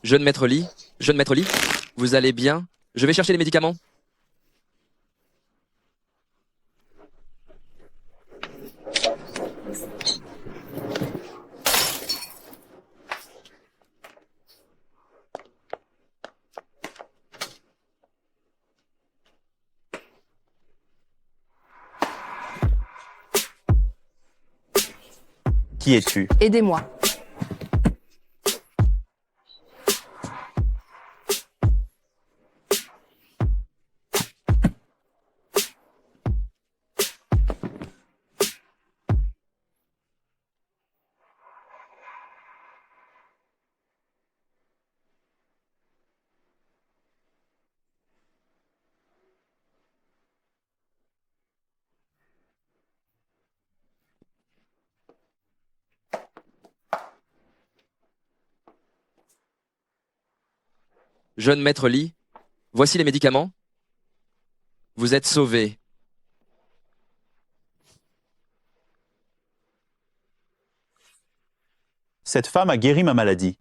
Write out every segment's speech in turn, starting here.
Jeune maître Lee, vous allez bien? Je vais chercher les médicaments. Qui es-tu? Aidez-moi. Jeune maître Lee, voici les médicaments. Vous êtes sauvé. Cette femme a guéri ma maladie.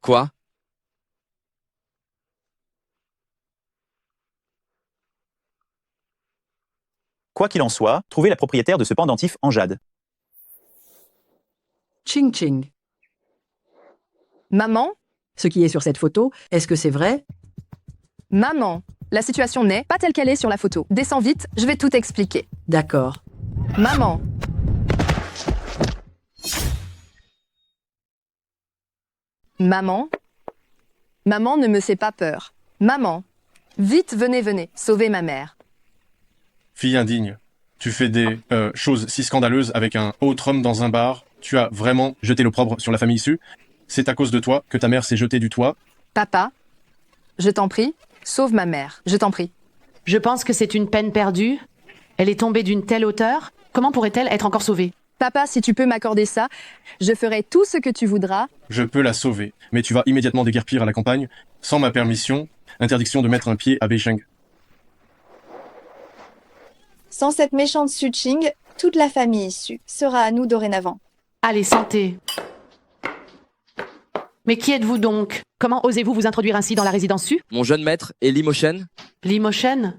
Quoi? Quoi qu'il en soit, trouvez la propriétaire de ce pendentif en jade. Ching Ching. Maman, ce qui est sur cette photo, est-ce que c'est vrai? Maman, la situation n'est pas telle qu'elle est sur la photo. Descends vite, je vais tout expliquer. D'accord. Maman. Maman. Maman ne me fait pas peur. Maman. Vite, venez, sauvez ma mère. Fille indigne, tu fais des choses si scandaleuses avec un autre homme dans un bar. Tu as vraiment jeté l'opprobre sur la famille issue. C'est à cause de toi que ta mère s'est jetée du toit. Papa, je t'en prie, sauve ma mère, je t'en prie. Je pense que c'est une peine perdue. Elle est tombée d'une telle hauteur. Comment pourrait-elle être encore sauvée? Papa, si tu peux m'accorder ça, je ferai tout ce que tu voudras. Je peux la sauver, mais tu vas immédiatement déguerpir à la campagne, sans ma permission. Interdiction de mettre un pied à Beisheng. Sans cette méchante Su Ching, toute la famille issue sera à nous dorénavant. Allez, santé. Mais qui êtes-vous donc? Comment osez-vous vous introduire ainsi dans la résidence Su? Mon jeune maître est Lee Motion. Lee Motion?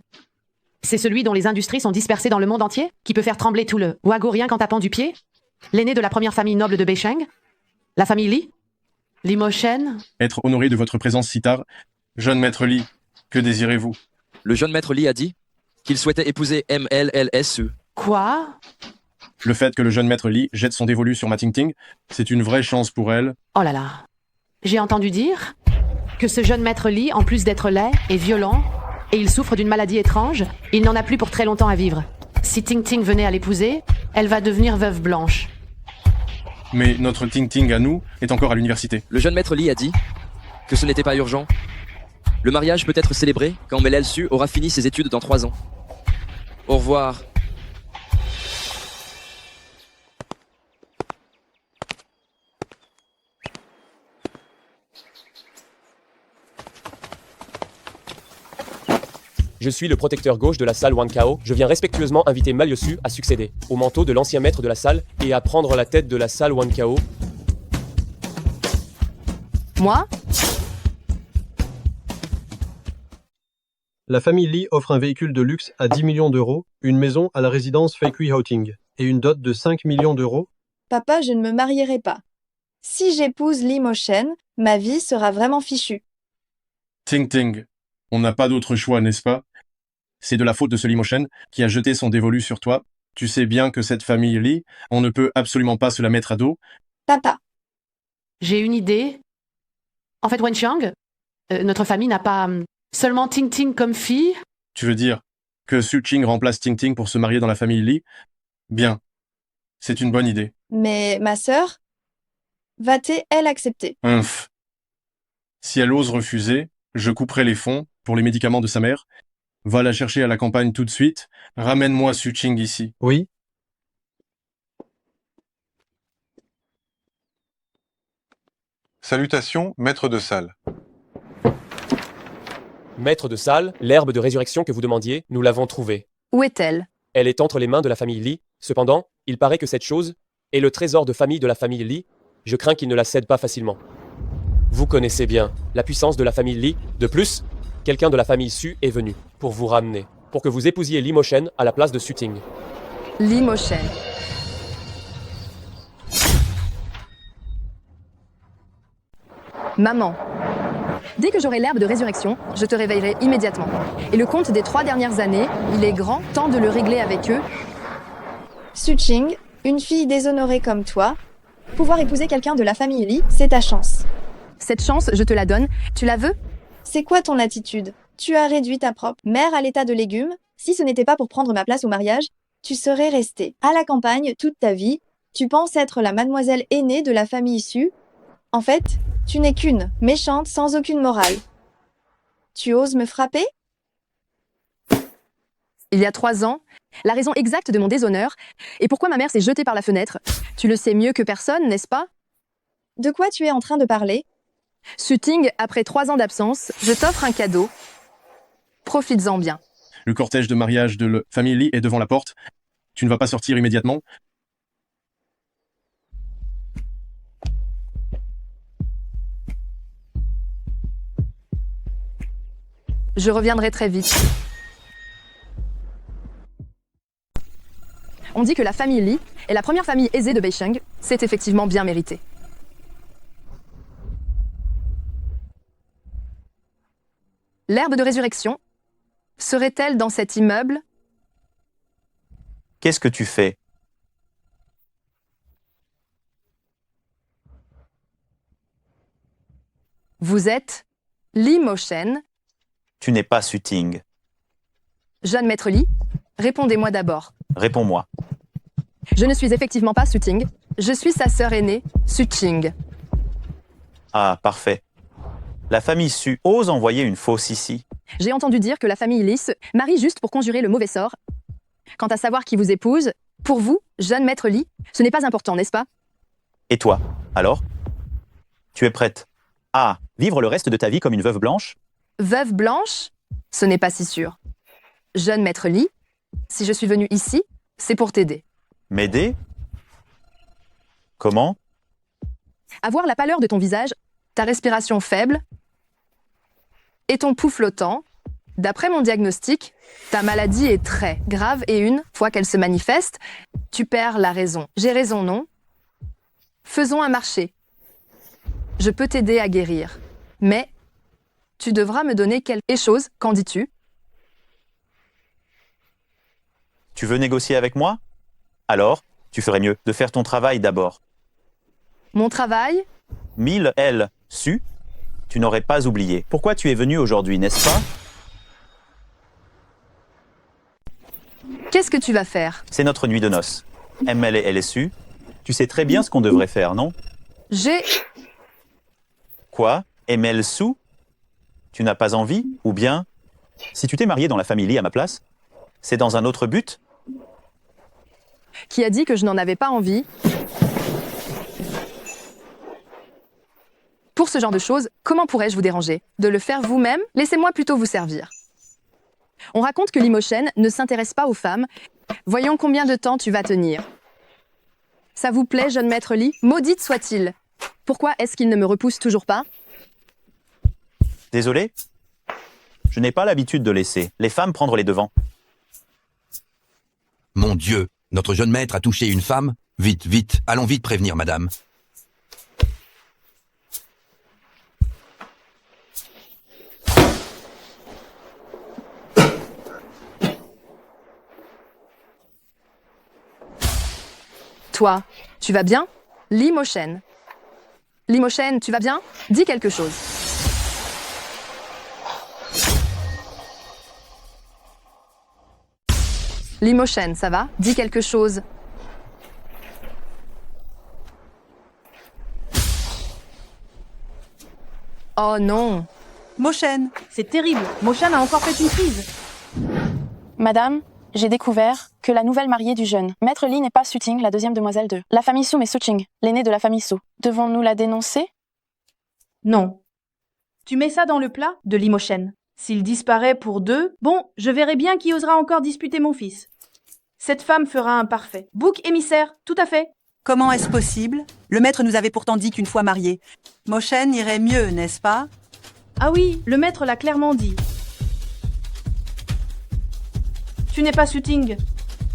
C'est celui dont les industries sont dispersées dans le monde entier? Qui peut faire trembler tout le Wago rien qu'en tapant du pied? L'aîné de la première famille noble de Beisheng? La famille Lee? Lee Motion? Être honoré de votre présence si tard. Jeune maître Lee, que désirez-vous? Le jeune maître Lee a dit qu'il souhaitait épouser MLLSU. Quoi? Le fait que le jeune maître Lee jette son dévolu sur ma Ting Ting, c'est une vraie chance pour elle. Oh là là. J'ai entendu dire que ce jeune maître Lee, en plus d'être laid, est violent, et il souffre d'une maladie étrange, il n'en a plus pour très longtemps à vivre. Si Ting Ting venait à l'épouser, elle va devenir veuve blanche. Mais notre Ting Ting à nous est encore à l'université. Le jeune maître Lee a dit que ce n'était pas urgent. Le mariage peut être célébré quand MLLSU aura fini ses études dans 3 ans. Au revoir. Je suis le protecteur gauche de la salle Wankao. Je viens respectueusement inviter Maliosu à succéder au manteau de l'ancien maître de la salle et à prendre la tête de la salle Wankao. Moi? La famille Lee offre un véhicule de luxe à 10 millions d'euros, une maison à la résidence Fakui Houting et une dot de 5 millions d'euros. Papa, je ne me marierai pas. Si j'épouse Lee Motion, ma vie sera vraiment fichue. Ting Ting, on n'a pas d'autre choix, n'est-ce pas? C'est de la faute de ce Lee Motion qui a jeté son dévolu sur toi. Tu sais bien que cette famille Lee, on ne peut absolument pas se la mettre à dos. Papa, J'ai une idée. En fait, Wenxiang, notre famille n'a pas seulement Ting Ting comme fille. Tu veux dire que Su Ching remplace Ting Ting pour se marier dans la famille Lee? Bien. C'est une bonne idée. mais ma sœur, va-t-elle accepter? Inf. Si elle ose refuser, je couperai les fonds pour les médicaments de sa mère. Va la chercher à la campagne tout de suite. Ramène-moi Su Ching ici. Oui, Salutations, maître de salle. Maître de salle, l'herbe de résurrection que vous demandiez, nous l'avons trouvée. Où est-elle? Elle est entre les mains de la famille Lee. Cependant, il paraît que cette chose est le trésor de famille de la famille Lee. Je crains qu'il ne la cède pas facilement. Vous connaissez bien la puissance de la famille Lee. De plus, quelqu'un de la famille Su est venu pour vous ramener, pour que vous épousiez Lee Mo-shen à la place de Su-ting. Lee Mo-shen. Maman. Dès que j'aurai l'herbe de résurrection, je te réveillerai immédiatement. Et le compte des 3 dernières années, il est grand temps de le régler avec eux. Su-ching, une fille déshonorée comme toi, pouvoir épouser quelqu'un de la famille Lee, c'est ta chance. Cette chance, je te la donne. Tu la veux? C'est quoi ton attitude? Tu as réduit ta propre mère à l'état de légume. Si ce n'était pas pour prendre ma place au mariage, tu serais restée à la campagne toute ta vie. Tu penses être la mademoiselle aînée de la famille Su. En fait, tu n'es qu'une méchante sans aucune morale. Tu oses me frapper? Il y a 3 ans, la raison exacte de mon déshonneur et pourquoi ma mère s'est jetée par la fenêtre. Tu le sais mieux que personne, n'est-ce pas? De quoi tu es en train de parler? Su-ting, après 3 ans d'absence, je t'offre un cadeau. Profites-en bien. Le cortège de mariage de la famille Lee est devant la porte. Tu ne vas pas sortir immédiatement. Je reviendrai très vite. On dit que la famille Lee est la première famille aisée de Beicheng. C'est effectivement bien mérité. L'herbe de résurrection serait-elle dans cet immeuble? Qu'est-ce que tu fais? Vous êtes Lee Mo-shen, Tu n'es pas Su-ting. jeune maître Lee. Répondez-moi d'abord. Réponds-moi. Je ne suis effectivement pas Su-ting. Je suis sa sœur aînée, Su-ching. Ah, parfait. La famille Su ose envoyer une fausse ici. J'ai entendu dire que la famille Lee se marie juste pour conjurer le mauvais sort. Quant à savoir qui vous épouse, pour vous, jeune maître Lee, ce n'est pas important, n'est-ce pas? Et toi, alors? Tu es prête à vivre le reste de ta vie comme une veuve blanche? Veuve blanche? Ce n'est pas si sûr. Jeune maître Lee, si je suis venu ici, c'est pour t'aider. M'aider? Comment? Avoir la pâleur de ton visage, ta respiration faible et ton pouls flottant, d'après mon diagnostic, ta maladie est très grave et une fois qu'elle se manifeste, tu perds la raison. J'ai raison, non? Faisons un marché. Je peux t'aider à guérir, mais tu devras me donner quelque chose, qu'en dis-tu? Tu veux négocier avec moi? Alors, tu ferais mieux de faire ton travail d'abord. Mon travail? 1000 L Su, tu n'aurais pas oublié. Pourquoi tu es venu aujourd'hui, n'est-ce pas? Qu'est-ce que tu vas faire? C'est notre nuit de noces. ML et LSU, tu sais très bien ce qu'on devrait faire, non? J'ai... Quoi? ML Su? Tu n'as pas envie? Ou bien, si tu t'es marié dans la famille Lee à ma place, c'est dans un autre but? Qui a dit que je n'en avais pas envie? Pour ce genre de choses, comment pourrais-je vous déranger? De le faire vous-même? Laissez-moi plutôt vous servir. On raconte que Lee Mo-shen ne s'intéresse pas aux femmes. Voyons combien de temps tu vas tenir. Ça vous plaît, jeune maître Lee? Maudite soit-il! Pourquoi est-ce qu'il ne me repousse toujours pas? Désolé? Je n'ai pas l'habitude de laisser les femmes prendre les devants. Mon Dieu, notre jeune maître a touché une femme? Vite, vite, allons vite prévenir madame. Toi, tu vas bien? Lee Mo-shen. Lee Mo-shen, tu vas bien? Dis quelque chose. Lee Mo-shen, ça va? Dis quelque chose. Oh non! Mo-shen, c'est terrible. Mo-shen a encore fait une crise. Madame, j'ai découvert que la nouvelle mariée du jeune maître Lee n'est pas Su-ting, la deuxième demoiselle de la famille Su, mais Su-ching, l'aînée de la famille Su. Devons-nous la dénoncer? Non. Tu mets ça dans le plat de Lee Mo-shen. S'il disparaît pour 2, bon, je verrai bien qui osera encore disputer mon fils. Cette femme fera un parfait bouc émissaire, tout à fait. Comment est-ce possible? Le maître nous avait pourtant dit qu'une fois mariés, Moshen irait mieux, n'est-ce pas? Ah oui, le maître l'a clairement dit. Tu n'es pas Suting.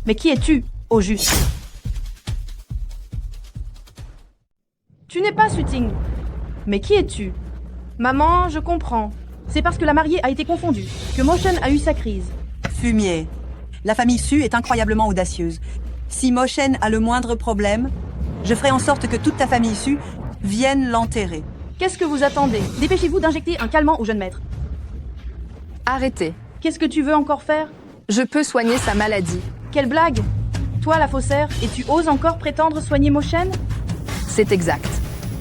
Mais qui es-tu, au juste? Tu n'es pas Suting. Mais qui es-tu? Maman, je comprends. C'est parce que la mariée a été confondue, que Moshen a eu sa crise. Fumier. La famille Su est incroyablement audacieuse. Si Moshen a le moindre problème, je ferai en sorte que toute ta famille Su vienne l'enterrer. Qu'est-ce que vous attendez? Dépêchez-vous d'injecter un calmant au jeune maître. Arrêtez. Qu'est-ce que tu veux encore faire? Je peux soigner sa maladie. Quelle blague! Toi, la faussaire, et tu oses encore prétendre soigner Moshen? C'est exact.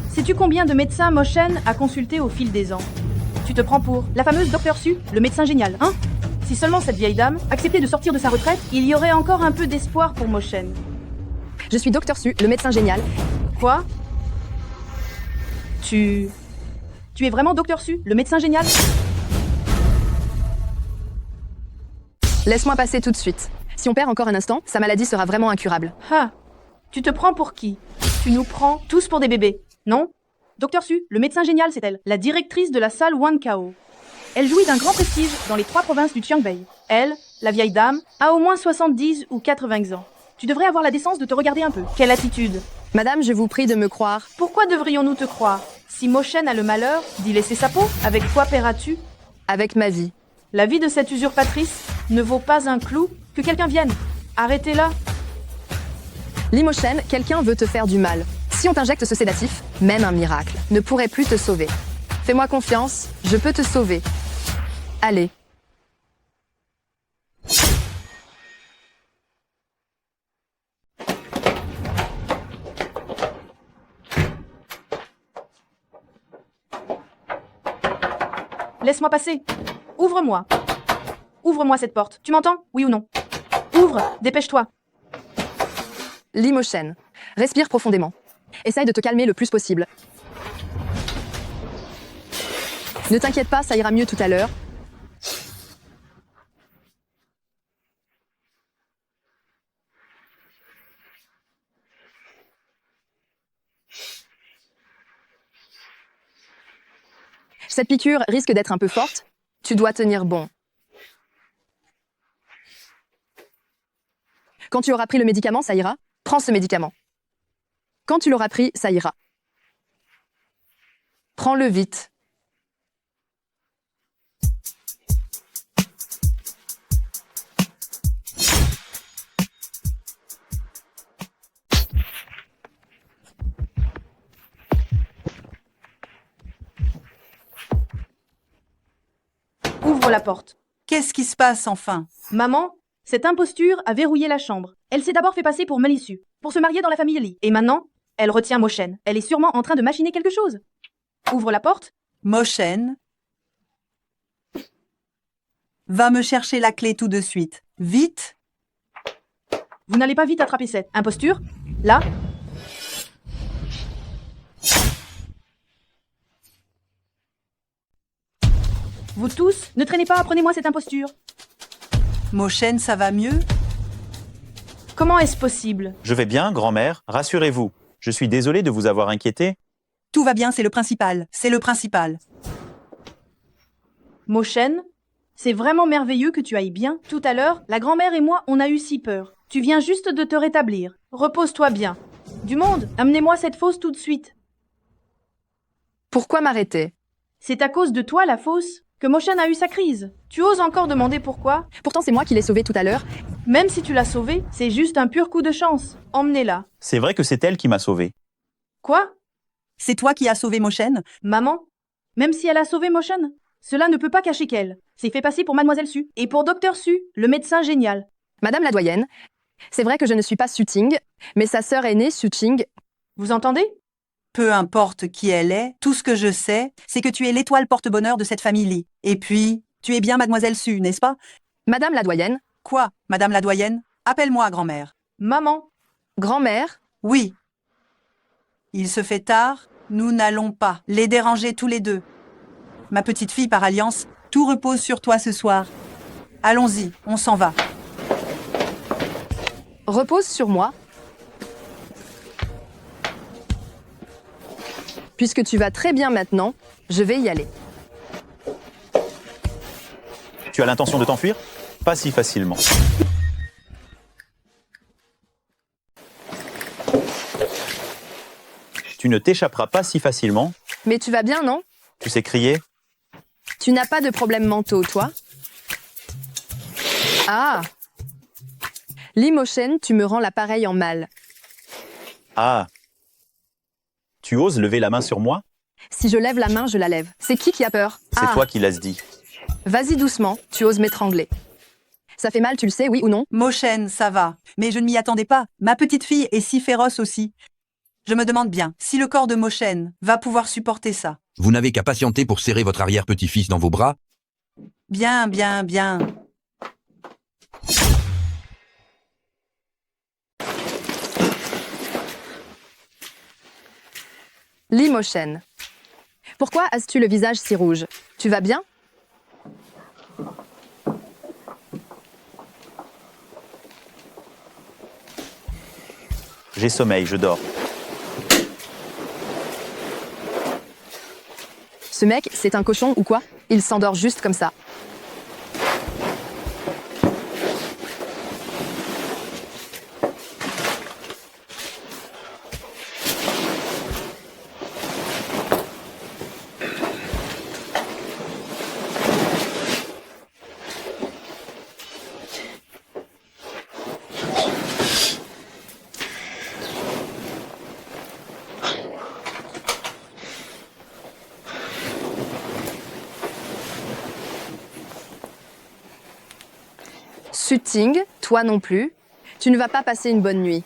Sais-tu combien de médecins Moshen a consulté au fil des ans? Tu te prends pour la fameuse Dr Su, le médecin génial, hein? Si seulement cette vieille dame acceptait de sortir de sa retraite, il y aurait encore un peu d'espoir pour Moshen. Je suis Dr Su, le médecin génial. Quoi? Tu es vraiment Dr Su, le médecin génial? Laisse-moi passer tout de suite. Si on perd encore un instant, sa maladie sera vraiment incurable. Ah, tu te prends pour qui? Tu nous prends tous pour des bébés, non? Dr Su, le médecin génial, c'est elle, la directrice de la salle Wankao. Elle jouit d'un grand prestige dans les 3 provinces du Qiangbei. Elle, la vieille dame, a au moins 70 ou 80 ans. Tu devrais avoir la décence de te regarder un peu. Quelle attitude! Madame, je vous prie de me croire. Pourquoi devrions-nous te croire? Si Moshen a le malheur d'y laisser sa peau, avec quoi paieras-tu? Avec ma vie. La vie de cette usurpatrice ne vaut pas un clou. Que quelqu'un vienne. Arrêtez-la. Limoshen, quelqu'un veut te faire du mal. Si on t'injecte ce sédatif, même un miracle ne pourrait plus te sauver. Fais-moi confiance, je peux te sauver. Allez. Laisse-moi passer. Ouvre-moi. Ouvre-moi cette porte. Tu m'entends? Oui ou non? Ouvre, dépêche-toi. Limoshen, respire profondément. Essaye de te calmer le plus possible. Ne t'inquiète pas, ça ira mieux tout à l'heure. Cette piqûre risque d'être un peu forte. Tu dois tenir bon. Quand tu auras pris le médicament, ça ira. Prends ce médicament. Quand tu l'auras pris, ça ira. Prends-le vite. Ouvre la porte. Qu'est-ce qui se passe enfin? Maman, cette imposture a verrouillé la chambre. Elle s'est d'abord fait passer pour Melissu, pour se marier dans la famille Li. Et maintenant, elle retient Moshen. Elle est sûrement en train de machiner quelque chose. Ouvre la porte. Moshen, va me chercher la clé tout de suite. Vite! Vous n'allez pas vite attraper cette imposture. Là. Vous tous, ne traînez pas, apprenez-moi cette imposture. Moshen, ça va mieux? Comment est-ce possible? Je vais bien, grand-mère, rassurez-vous. Je suis désolé de vous avoir inquiété. Tout va bien, c'est le principal. C'est le principal. Moshen, c'est vraiment merveilleux que tu ailles bien. Tout à l'heure, la grand-mère et moi, on a eu si peur. Tu viens juste de te rétablir. Repose-toi bien. Du monde, amenez-moi cette fosse tout de suite. Pourquoi m'arrêter? C'est à cause de toi, la fosse, que Moshen a eu sa crise. Tu oses encore demander pourquoi? Pourtant, c'est moi qui l'ai sauvée tout à l'heure. Même si tu l'as sauvée, c'est juste un pur coup de chance. Emmenez-la. C'est vrai que c'est elle qui m'a sauvé. Quoi? C'est toi qui as sauvé Moshen? Maman, même si elle a sauvé Moshen, cela ne peut pas cacher qu'elle s'est fait passer pour Mademoiselle Su et pour Dr Su, le médecin génial. Madame la doyenne, c'est vrai que je ne suis pas Suting, mais sa sœur aînée, Suting. Vous entendez? Peu importe qui elle est, tout ce que je sais, c'est que tu es l'étoile porte-bonheur de cette famille Li. Et puis, tu es bien Mademoiselle Su, n'est-ce pas? Madame la doyenne. Quoi, Madame la doyenne? Appelle-moi grand-mère. Maman. Grand-mère? Oui. Il se fait tard, nous n'allons pas les déranger tous les deux. Ma petite fille par alliance, tout repose sur toi ce soir. Allons-y, on s'en va. Repose sur moi. Puisque tu vas très bien maintenant, je vais y aller. Tu as l'intention de t'enfuir? Pas si facilement. Tu ne t'échapperas pas si facilement. Mais tu vas bien, non? Tu sais crier? Tu n'as pas de problèmes mentaux, toi? Ah! Limochen, tu me rends l'appareil en mal. Ah. Tu oses lever la main sur moi? Si je lève la main, je la lève. C'est qui a peur? C'est toi qui l'as dit. Vas-y doucement, tu oses m'étrangler. Ça fait mal, tu le sais, oui ou non? Mochen, ça va. Mais je ne m'y attendais pas. Ma petite fille est si féroce aussi. Je me demande bien si le corps de Mochen va pouvoir supporter ça. Vous n'avez qu'à patienter pour serrer votre arrière-petit-fils dans vos bras. Bien, bien, bien. Limochen. Pourquoi as-tu le visage si rouge? Tu vas bien? J'ai sommeil, je dors. Ce mec, c'est un cochon ou quoi? Il s'endort juste comme ça. Suting, toi non plus. Tu ne vas pas passer une bonne nuit.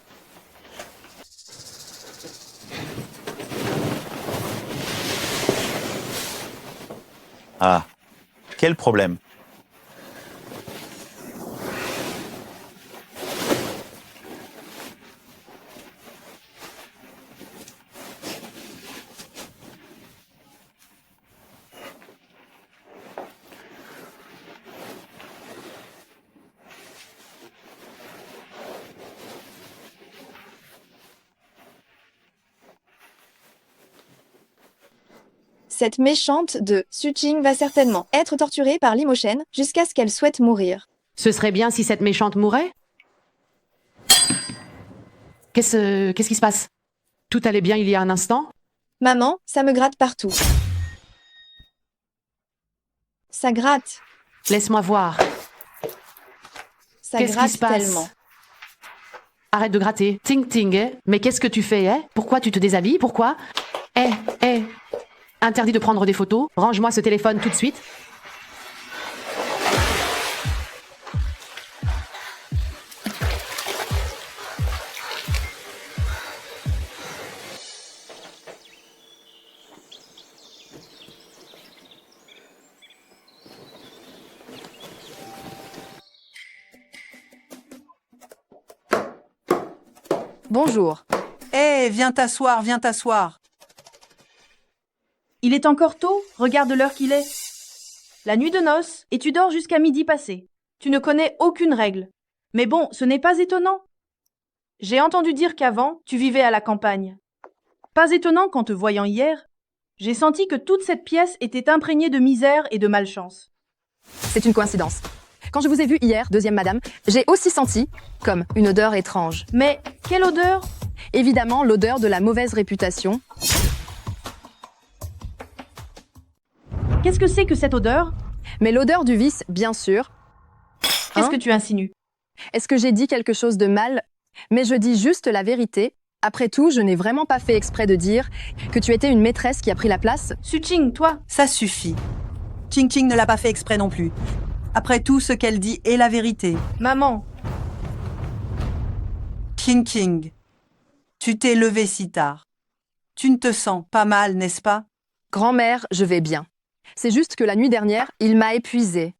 Ah. Quel problème? Cette méchante de Suching va certainement être torturée par Limochen jusqu'à ce qu'elle souhaite mourir. Ce serait bien si cette méchante mourait? Qu'est-ce qui se passe? Tout allait bien il y a un instant? Maman, ça me gratte partout. Ça gratte. Laisse-moi voir. Ça Qu'est-ce qui gratte se passe? tellement. Arrête de gratter. Ting ting, eh? Mais qu'est-ce que tu fais, eh? Pourquoi tu te déshabilles? Pourquoi? Eh. Interdit de prendre des photos. Range-moi ce téléphone tout de suite. Bonjour. Hé, viens t'asseoir, viens t'asseoir. Il est encore tôt, regarde l'heure qu'il est. La nuit de noces, et tu dors jusqu'à midi passé. Tu ne connais aucune règle. Mais bon, ce n'est pas étonnant. J'ai entendu dire qu'avant, tu vivais à la campagne. Pas étonnant qu'en te voyant hier, j'ai senti que toute cette pièce était imprégnée de misère et de malchance. C'est une coïncidence. Quand je vous ai vu hier, deuxième madame, j'ai aussi senti comme une odeur étrange. Mais quelle odeur? Évidemment, l'odeur de la mauvaise réputation. Qu'est-ce que c'est que cette odeur? Mais l'odeur du vice, bien sûr. Qu'est-ce que tu insinues? Est-ce que j'ai dit quelque chose de mal? Mais je dis juste la vérité. Après tout, je n'ai vraiment pas fait exprès de dire que tu étais une maîtresse qui a pris la place. Suching, toi? Ça suffit. Ching Ching ne l'a pas fait exprès non plus. Après tout, ce qu'elle dit est la vérité. Maman. Ching Ching, tu t'es levé si tard. Tu ne te sens pas mal, n'est-ce pas? Grand-mère, je vais bien. C'est juste que la nuit dernière, il m'a épuisée.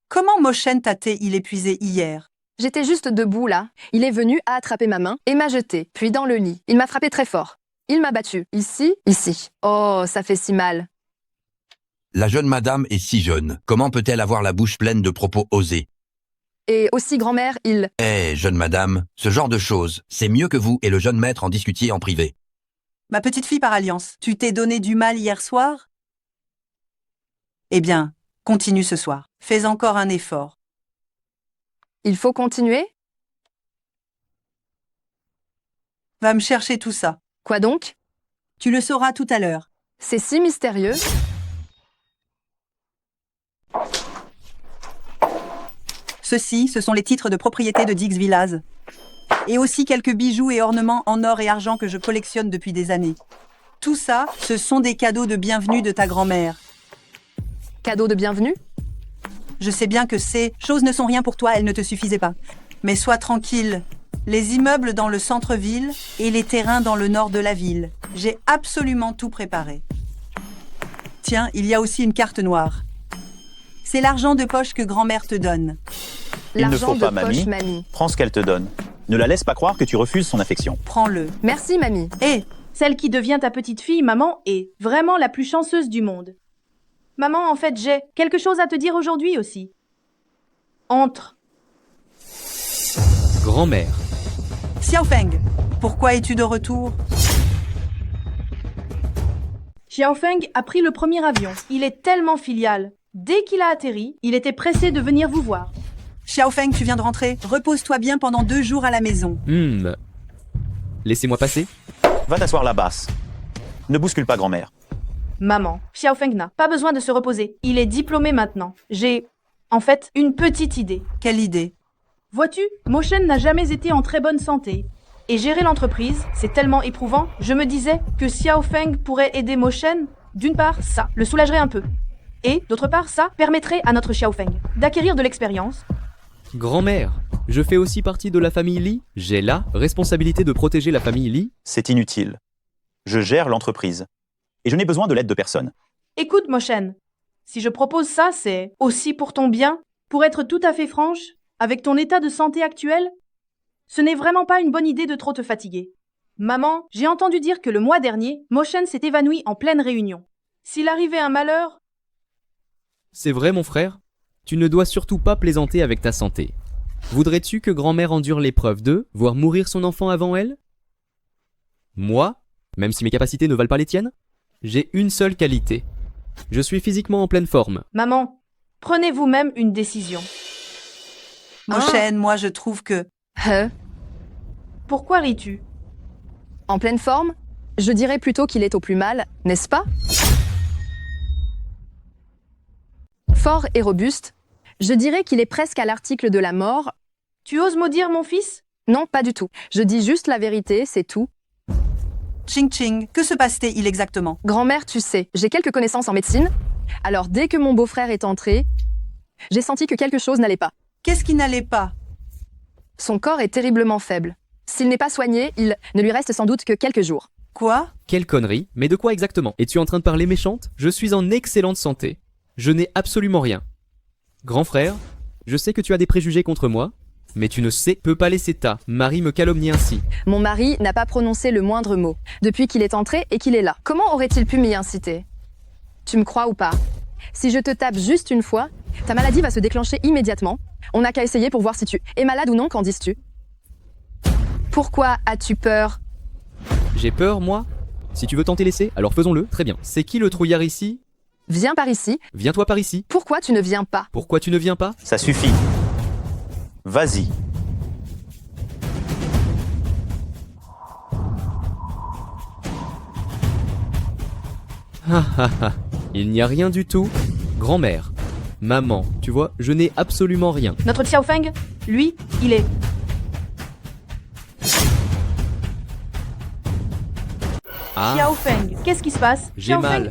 Comment Mochen t'a-t-il épuisé hier? J'étais juste debout là. Il est venu, a attrapé ma main et m'a jetée, puis dans le lit. Il m'a frappé très fort. Il m'a battue. Ici, ici. Oh, ça fait si mal. La jeune madame est si jeune. Comment peut-elle avoir la bouche pleine de propos osés? Et aussi grand-mère, il... Eh, jeune madame, ce genre de choses, c'est mieux que vous et le jeune maître en discutiez en privé. Ma petite fille par alliance, tu t'es donné du mal hier soir? Eh bien, continue ce soir. Fais encore un effort. Il faut continuer? Va me chercher tout ça. Quoi donc? Tu le sauras tout à l'heure. C'est si mystérieux. Ceux-ci, ce sont les titres de propriété de Dix Villas. Et aussi quelques bijoux et ornements en or et argent que je collectionne depuis des années. Tout ça, ce sont des cadeaux de bienvenue de ta grand-mère. Cadeau de bienvenue? Je sais bien que ces choses ne sont rien pour toi, elles ne te suffisaient pas. Mais sois tranquille. Les immeubles dans le centre-ville et les terrains dans le nord de la ville. J'ai absolument tout préparé. Tiens, il y a aussi une carte noire. C'est l'argent de poche que grand-mère te donne. Il ne faut L'argent pas, de poche, mamie. mamie. Prends ce qu'elle te donne. Ne la laisse pas croire que tu refuses son affection. Prends-le. Merci, mamie. Hé, Celle qui devient ta petite fille, maman, est vraiment la plus chanceuse du monde. Maman, en fait, j'ai quelque chose à te dire aujourd'hui aussi. Entre. Grand-mère. Xiaofeng, pourquoi es-tu de retour? Xiaofeng a pris le premier avion. Il est tellement filial. Dès qu'il a atterri, il était pressé de venir vous voir. Xiaofeng, tu viens de rentrer. Repose-toi bien pendant 2 jours à la maison. Laissez-moi passer. Va t'asseoir là, basse. Ne bouscule pas grand-mère. Maman, Xiaofeng n'a pas besoin de se reposer. Il est diplômé maintenant. J'ai, en fait, une petite idée. Quelle idée? Vois-tu, Moshen n'a jamais été en très bonne santé. Et gérer l'entreprise, c'est tellement éprouvant. Je me disais que Xiaofeng pourrait aider Moshen. D'une part, ça le soulagerait un peu. Et, d'autre part, ça permettrait à notre Xiaofeng d'acquérir de l'expérience. Grand-mère, je fais aussi partie de la famille Li. J'ai la responsabilité de protéger la famille Li. C'est inutile. Je gère l'entreprise. Et je n'ai besoin de l'aide de personne. Écoute, Moshen, si je propose ça, c'est aussi pour ton bien. Pour être tout à fait franche, avec ton état de santé actuel, ce n'est vraiment pas une bonne idée de trop te fatiguer. Maman, j'ai entendu dire que le mois dernier, Moshen s'est évanoui en pleine réunion. S'il arrivait un malheur... C'est vrai, mon frère? Tu ne dois surtout pas plaisanter avec ta santé. Voudrais-tu que grand-mère endure l'épreuve de voir mourir son enfant avant elle? Moi, même si mes capacités ne valent pas les tiennes, j'ai une seule qualité. Je suis physiquement en pleine forme. Maman, prenez vous-même une décision. Moshen, moi je trouve que... Pourquoi ris-tu? En pleine forme? Je dirais plutôt qu'il est au plus mal, n'est-ce pas? Fort et robuste, je dirais qu'il est presque à l'article de la mort. Tu oses maudire mon fils? Non, pas du tout. Je dis juste la vérité, c'est tout. Ching Ching, que se passe-t-il exactement? Grand-mère, tu sais, j'ai quelques connaissances en médecine. Alors dès que mon beau-frère est entré, j'ai senti que quelque chose n'allait pas. Qu'est-ce qui n'allait pas? Son corps est terriblement faible. S'il n'est pas soigné, il ne lui reste sans doute que quelques jours. Quoi? Quelle connerie? Mais de quoi exactement? Es-tu en train de parler méchante? Je suis en excellente santé. Je n'ai absolument rien. Grand frère, je sais que tu as des préjugés contre moi, mais tu ne peux pas laisser ta mari me calomnier ainsi. Mon mari n'a pas prononcé le moindre mot depuis qu'il est entré et qu'il est là. Comment aurait-il pu m'y inciter? Tu me crois ou pas? Si je te tape juste une fois, ta maladie va se déclencher immédiatement. On n'a qu'à essayer pour voir si tu es malade ou non, qu'en dis-tu? Pourquoi as-tu peur? J'ai peur, moi? Si tu veux tenter l'essai, alors faisons-le, très bien. C'est qui le trouillard ici? Viens par ici. Viens-toi par ici. Pourquoi tu ne viens pas? Pourquoi tu ne viens pas? Ça suffit. Vas-y. Il n'y a rien du tout. Grand-mère, maman, tu vois, je n'ai absolument rien. Notre Xiaofeng, lui, il est... Xiaofeng, qu'est-ce qui se passe? J'ai mal.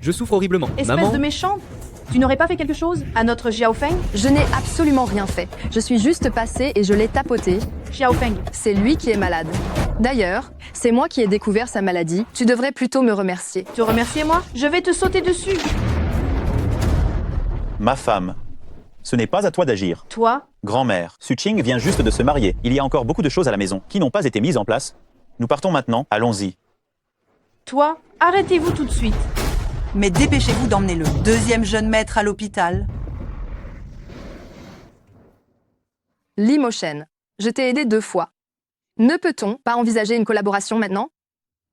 Je souffre horriblement. Espèce Maman... de méchante. Tu n'aurais pas fait quelque chose à notre Xiaofeng? Je n'ai absolument rien fait. Je suis juste passée et je l'ai tapoté. Xiaofeng. C'est lui qui est malade. D'ailleurs, c'est moi qui ai découvert sa maladie. Tu devrais plutôt me remercier. Te remercier moi? Je vais te sauter dessus. Ma femme, ce n'est pas à toi d'agir. Toi? Grand-mère, Suching vient juste de se marier. Il y a encore beaucoup de choses à la maison qui n'ont pas été mises en place. Nous partons maintenant, allons-y. Toi, arrêtez-vous tout de suite. Mais dépêchez-vous d'emmener le 2e jeune maître à l'hôpital. Lee Motion, je t'ai aidé 2 fois. Ne peut-on pas envisager une collaboration maintenant?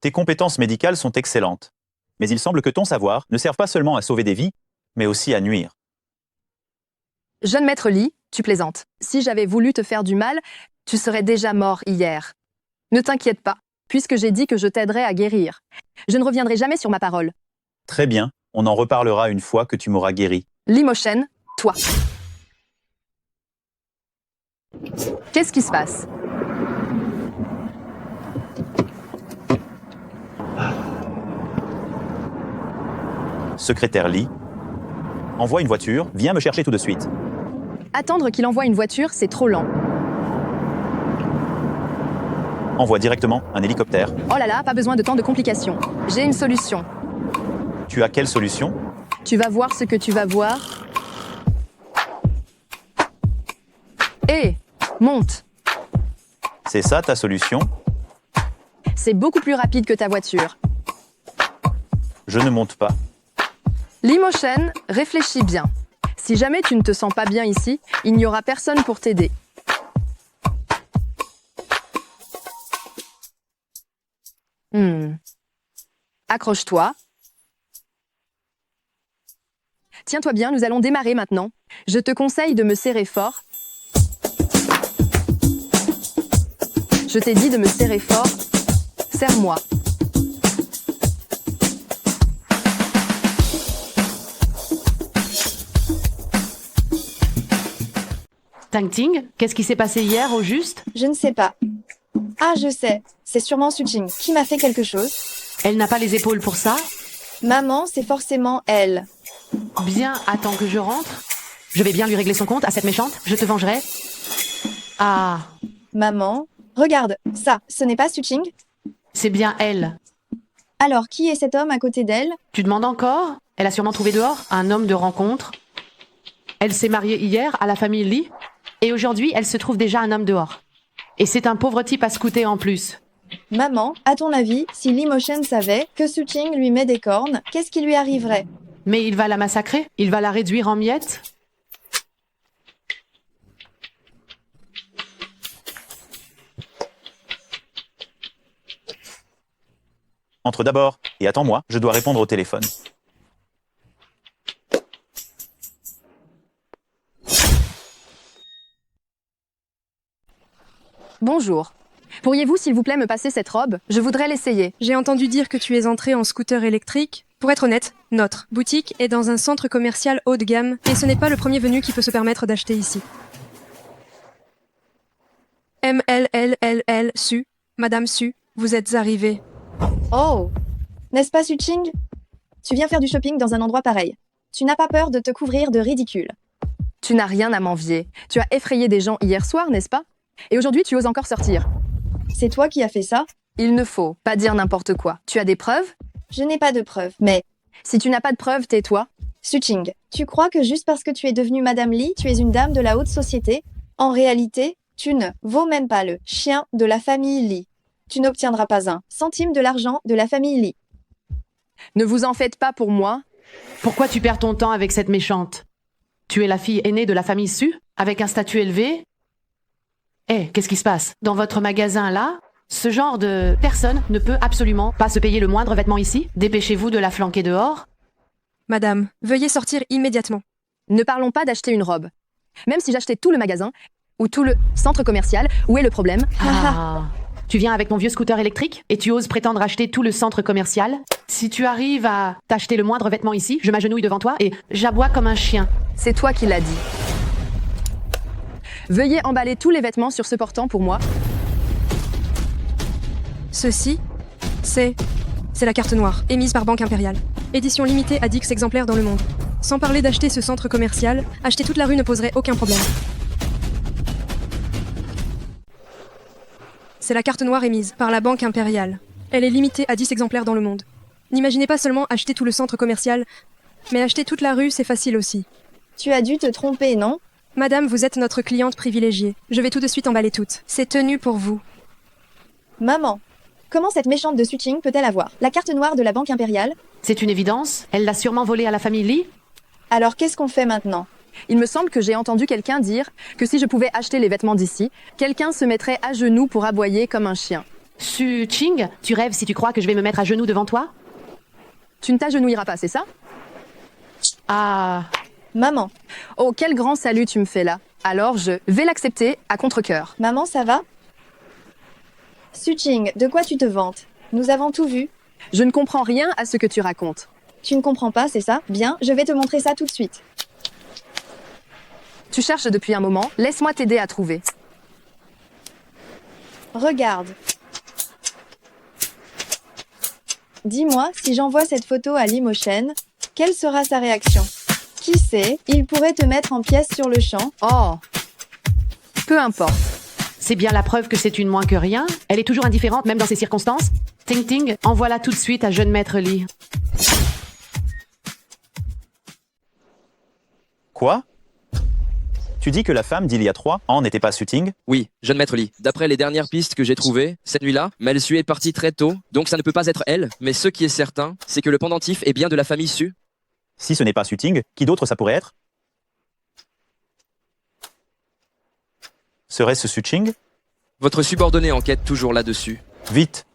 Tes compétences médicales sont excellentes. Mais il semble que ton savoir ne serve pas seulement à sauver des vies, mais aussi à nuire. Jeune maître Lee, tu plaisantes. Si j'avais voulu te faire du mal, tu serais déjà mort hier. Ne t'inquiète pas, puisque j'ai dit que je t'aiderais à guérir. Je ne reviendrai jamais sur ma parole. Très bien, on en reparlera une fois que tu m'auras guéri. Lee Motion, toi. Qu'est-ce qui se passe? Secrétaire Lee, envoie une voiture, viens me chercher tout de suite. Attendre qu'il envoie une voiture, c'est trop lent. Envoie directement un hélicoptère. Oh là là, pas besoin de tant de complications. J'ai une solution. Tu as quelle solution? Tu vas voir ce que tu vas voir. Hé, monte. C'est ça ta solution? C'est beaucoup plus rapide que ta voiture. Je ne monte pas. Lee Motion, réfléchis bien. Si jamais tu ne te sens pas bien ici, il n'y aura personne pour t'aider. Accroche-toi. Tiens-toi bien, nous allons démarrer maintenant. Je te conseille de me serrer fort. Je t'ai dit de me serrer fort. Serre-moi. Ting Ting, qu'est-ce qui s'est passé hier au juste? Je ne sais pas. Ah, je sais. C'est sûrement Suching qui m'a fait quelque chose. Elle n'a pas les épaules pour ça? Maman, c'est forcément elle. Bien, attends que je rentre. Je vais bien lui régler son compte à cette méchante. Je te vengerai. Ah, Maman, regarde, ça, ce n'est pas Suching? c'est bien elle. Alors, qui est cet homme à côté d'elle? Tu demandes encore? Elle a sûrement trouvé dehors un homme de rencontre. Elle s'est mariée hier à la famille Lee. Et aujourd'hui, elle se trouve déjà un homme dehors. Et c'est un pauvre type à scouter en plus. Maman, à ton avis, si Lee Motion savait que Suching lui met des cornes, qu'est-ce qui lui arriverait? Mais il va la massacrer? Il va la réduire en miettes? Entre d'abord et attends-moi, je dois répondre au téléphone. Bonjour. Pourriez-vous s'il vous plaît me passer cette robe? Je voudrais l'essayer. J'ai entendu dire que tu es entré en scooter électrique. Pour être honnête, notre boutique est dans un centre commercial haut de gamme et ce n'est pas le premier venu qui peut se permettre d'acheter ici. MLLLL Su, Madame Su, vous êtes arrivée. Oh, n'est-ce pas Suching? Tu viens faire du shopping dans un endroit pareil. Tu n'as pas peur de te couvrir de ridicule. Tu n'as rien à m'envier. Tu as effrayé des gens hier soir, n'est-ce pas? Et aujourd'hui, tu oses encore sortir. C'est toi qui as fait ça? Il ne faut pas dire n'importe quoi. Tu as des preuves? Je n'ai pas de preuves, mais... Si tu n'as pas de preuves, tais-toi. Suching, tu crois que juste parce que tu es devenue Madame Lee, tu es une dame de la haute société? En réalité, tu ne vaux même pas le chien de la famille Lee. Tu n'obtiendras pas un centime de l'argent de la famille Lee. Ne vous en faites pas pour moi. Pourquoi tu perds ton temps avec cette méchante? Tu es la fille aînée de la famille Su, avec un statut élevé? Qu'est-ce qui se passe? Dans votre magasin là, ce genre de personne ne peut absolument pas se payer le moindre vêtement ici. Dépêchez-vous de la flanquer dehors. Madame, veuillez sortir immédiatement. Ne parlons pas d'acheter une robe. Même si j'achetais tout le magasin, ou tout le centre commercial, où est le problème? Tu viens avec mon vieux scooter électrique et tu oses prétendre acheter tout le centre commercial? Si tu arrives à t'acheter le moindre vêtement ici, je m'agenouille devant toi et j'aboie comme un chien. C'est toi qui l'as dit. Veuillez emballer tous les vêtements sur ce portant pour moi. Ceci, c'est la carte noire, émise par Banque Impériale. Édition limitée à 10 exemplaires dans le monde. Sans parler d'acheter ce centre commercial, acheter toute la rue ne poserait aucun problème. C'est la carte noire émise par la Banque Impériale. Elle est limitée à 10 exemplaires dans le monde. N'imaginez pas seulement acheter tout le centre commercial, mais acheter toute la rue, c'est facile aussi. Tu as dû te tromper, non? Madame, vous êtes notre cliente privilégiée. Je vais tout de suite emballer toutes. C'est tenu pour vous. Maman, comment cette méchante de Suching peut-elle avoir la carte noire de la Banque Impériale? C'est une évidence. Elle l'a sûrement volée à la famille Lee. Alors qu'est-ce qu'on fait maintenant? Il me semble que j'ai entendu quelqu'un dire que si je pouvais acheter les vêtements d'ici, quelqu'un se mettrait à genoux pour aboyer comme un chien. Su-Ching, tu rêves si tu crois que je vais me mettre à genoux devant toi? Tu ne t'agenouilleras pas, c'est ça? Ah... Maman. Oh, quel grand salut tu me fais là. Alors je vais l'accepter à contre-cœur. Maman, ça va? Su-Ching, de quoi tu te vantes? Nous avons tout vu. Je ne comprends rien à ce que tu racontes. Tu ne comprends pas, c'est ça? Bien, je vais te montrer ça tout de suite. Tu cherches depuis un moment, laisse-moi t'aider à trouver. Regarde. Dis-moi, si j'envoie cette photo à Limochen, quelle sera sa réaction? Qui sait, il pourrait te mettre en pièces sur le champ. Oh, peu importe. C'est bien la preuve que c'est une moins que rien. Elle est toujours indifférente, même dans ces circonstances. Ting Ting, envoie-la tout de suite à jeune maître Lee. Quoi? Tu dis que la femme d'il y a 3 ans n'était pas Su-Ting? Oui, jeune maître Lee. D'après les dernières pistes que j'ai trouvées, cette nuit-là, Mel Su est partie très tôt, donc ça ne peut pas être elle. Mais ce qui est certain, c'est que le pendentif est bien de la famille Su. Si ce n'est pas Su-Ting, qui d'autre ça pourrait être? Serait-ce Su-Ching? Votre subordonné enquête toujours là-dessus. Vite!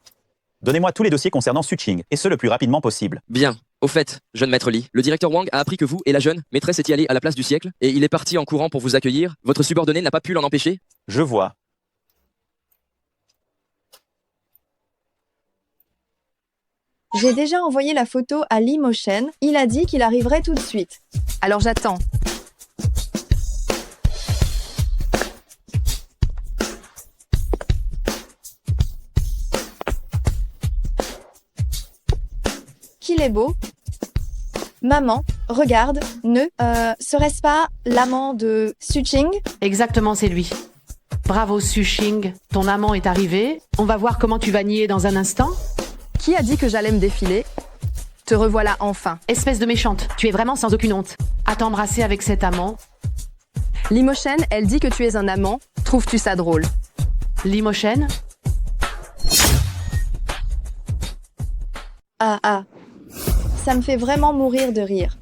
Donnez-moi tous les dossiers concernant Su-Ching, et ce le plus rapidement possible. Bien. Au fait, jeune maître Lee, le directeur Wang a appris que vous et la jeune maîtresse étiez allés à la place du siècle, et il est parti en courant pour vous accueillir. Votre subordonné n'a pas pu l'en empêcher? Je vois. J'ai déjà envoyé la photo à Limochen, il a dit qu'il arriverait tout de suite. Alors j'attends. Qu'il est beau. Maman, regarde, serait-ce pas l'amant de Su-Ching? Exactement, c'est lui. Bravo Su-Ching, ton amant est arrivé. On va voir comment tu vas nier dans un instant. Qui a dit que j'allais me défiler? Te revoilà enfin. Espèce de méchante, tu es vraiment sans aucune honte. À t'embrasser avec cet amant. Limochen, elle dit que tu es un amant. Trouves-tu ça drôle? Limochen? Ah. Ça me fait vraiment mourir de rire.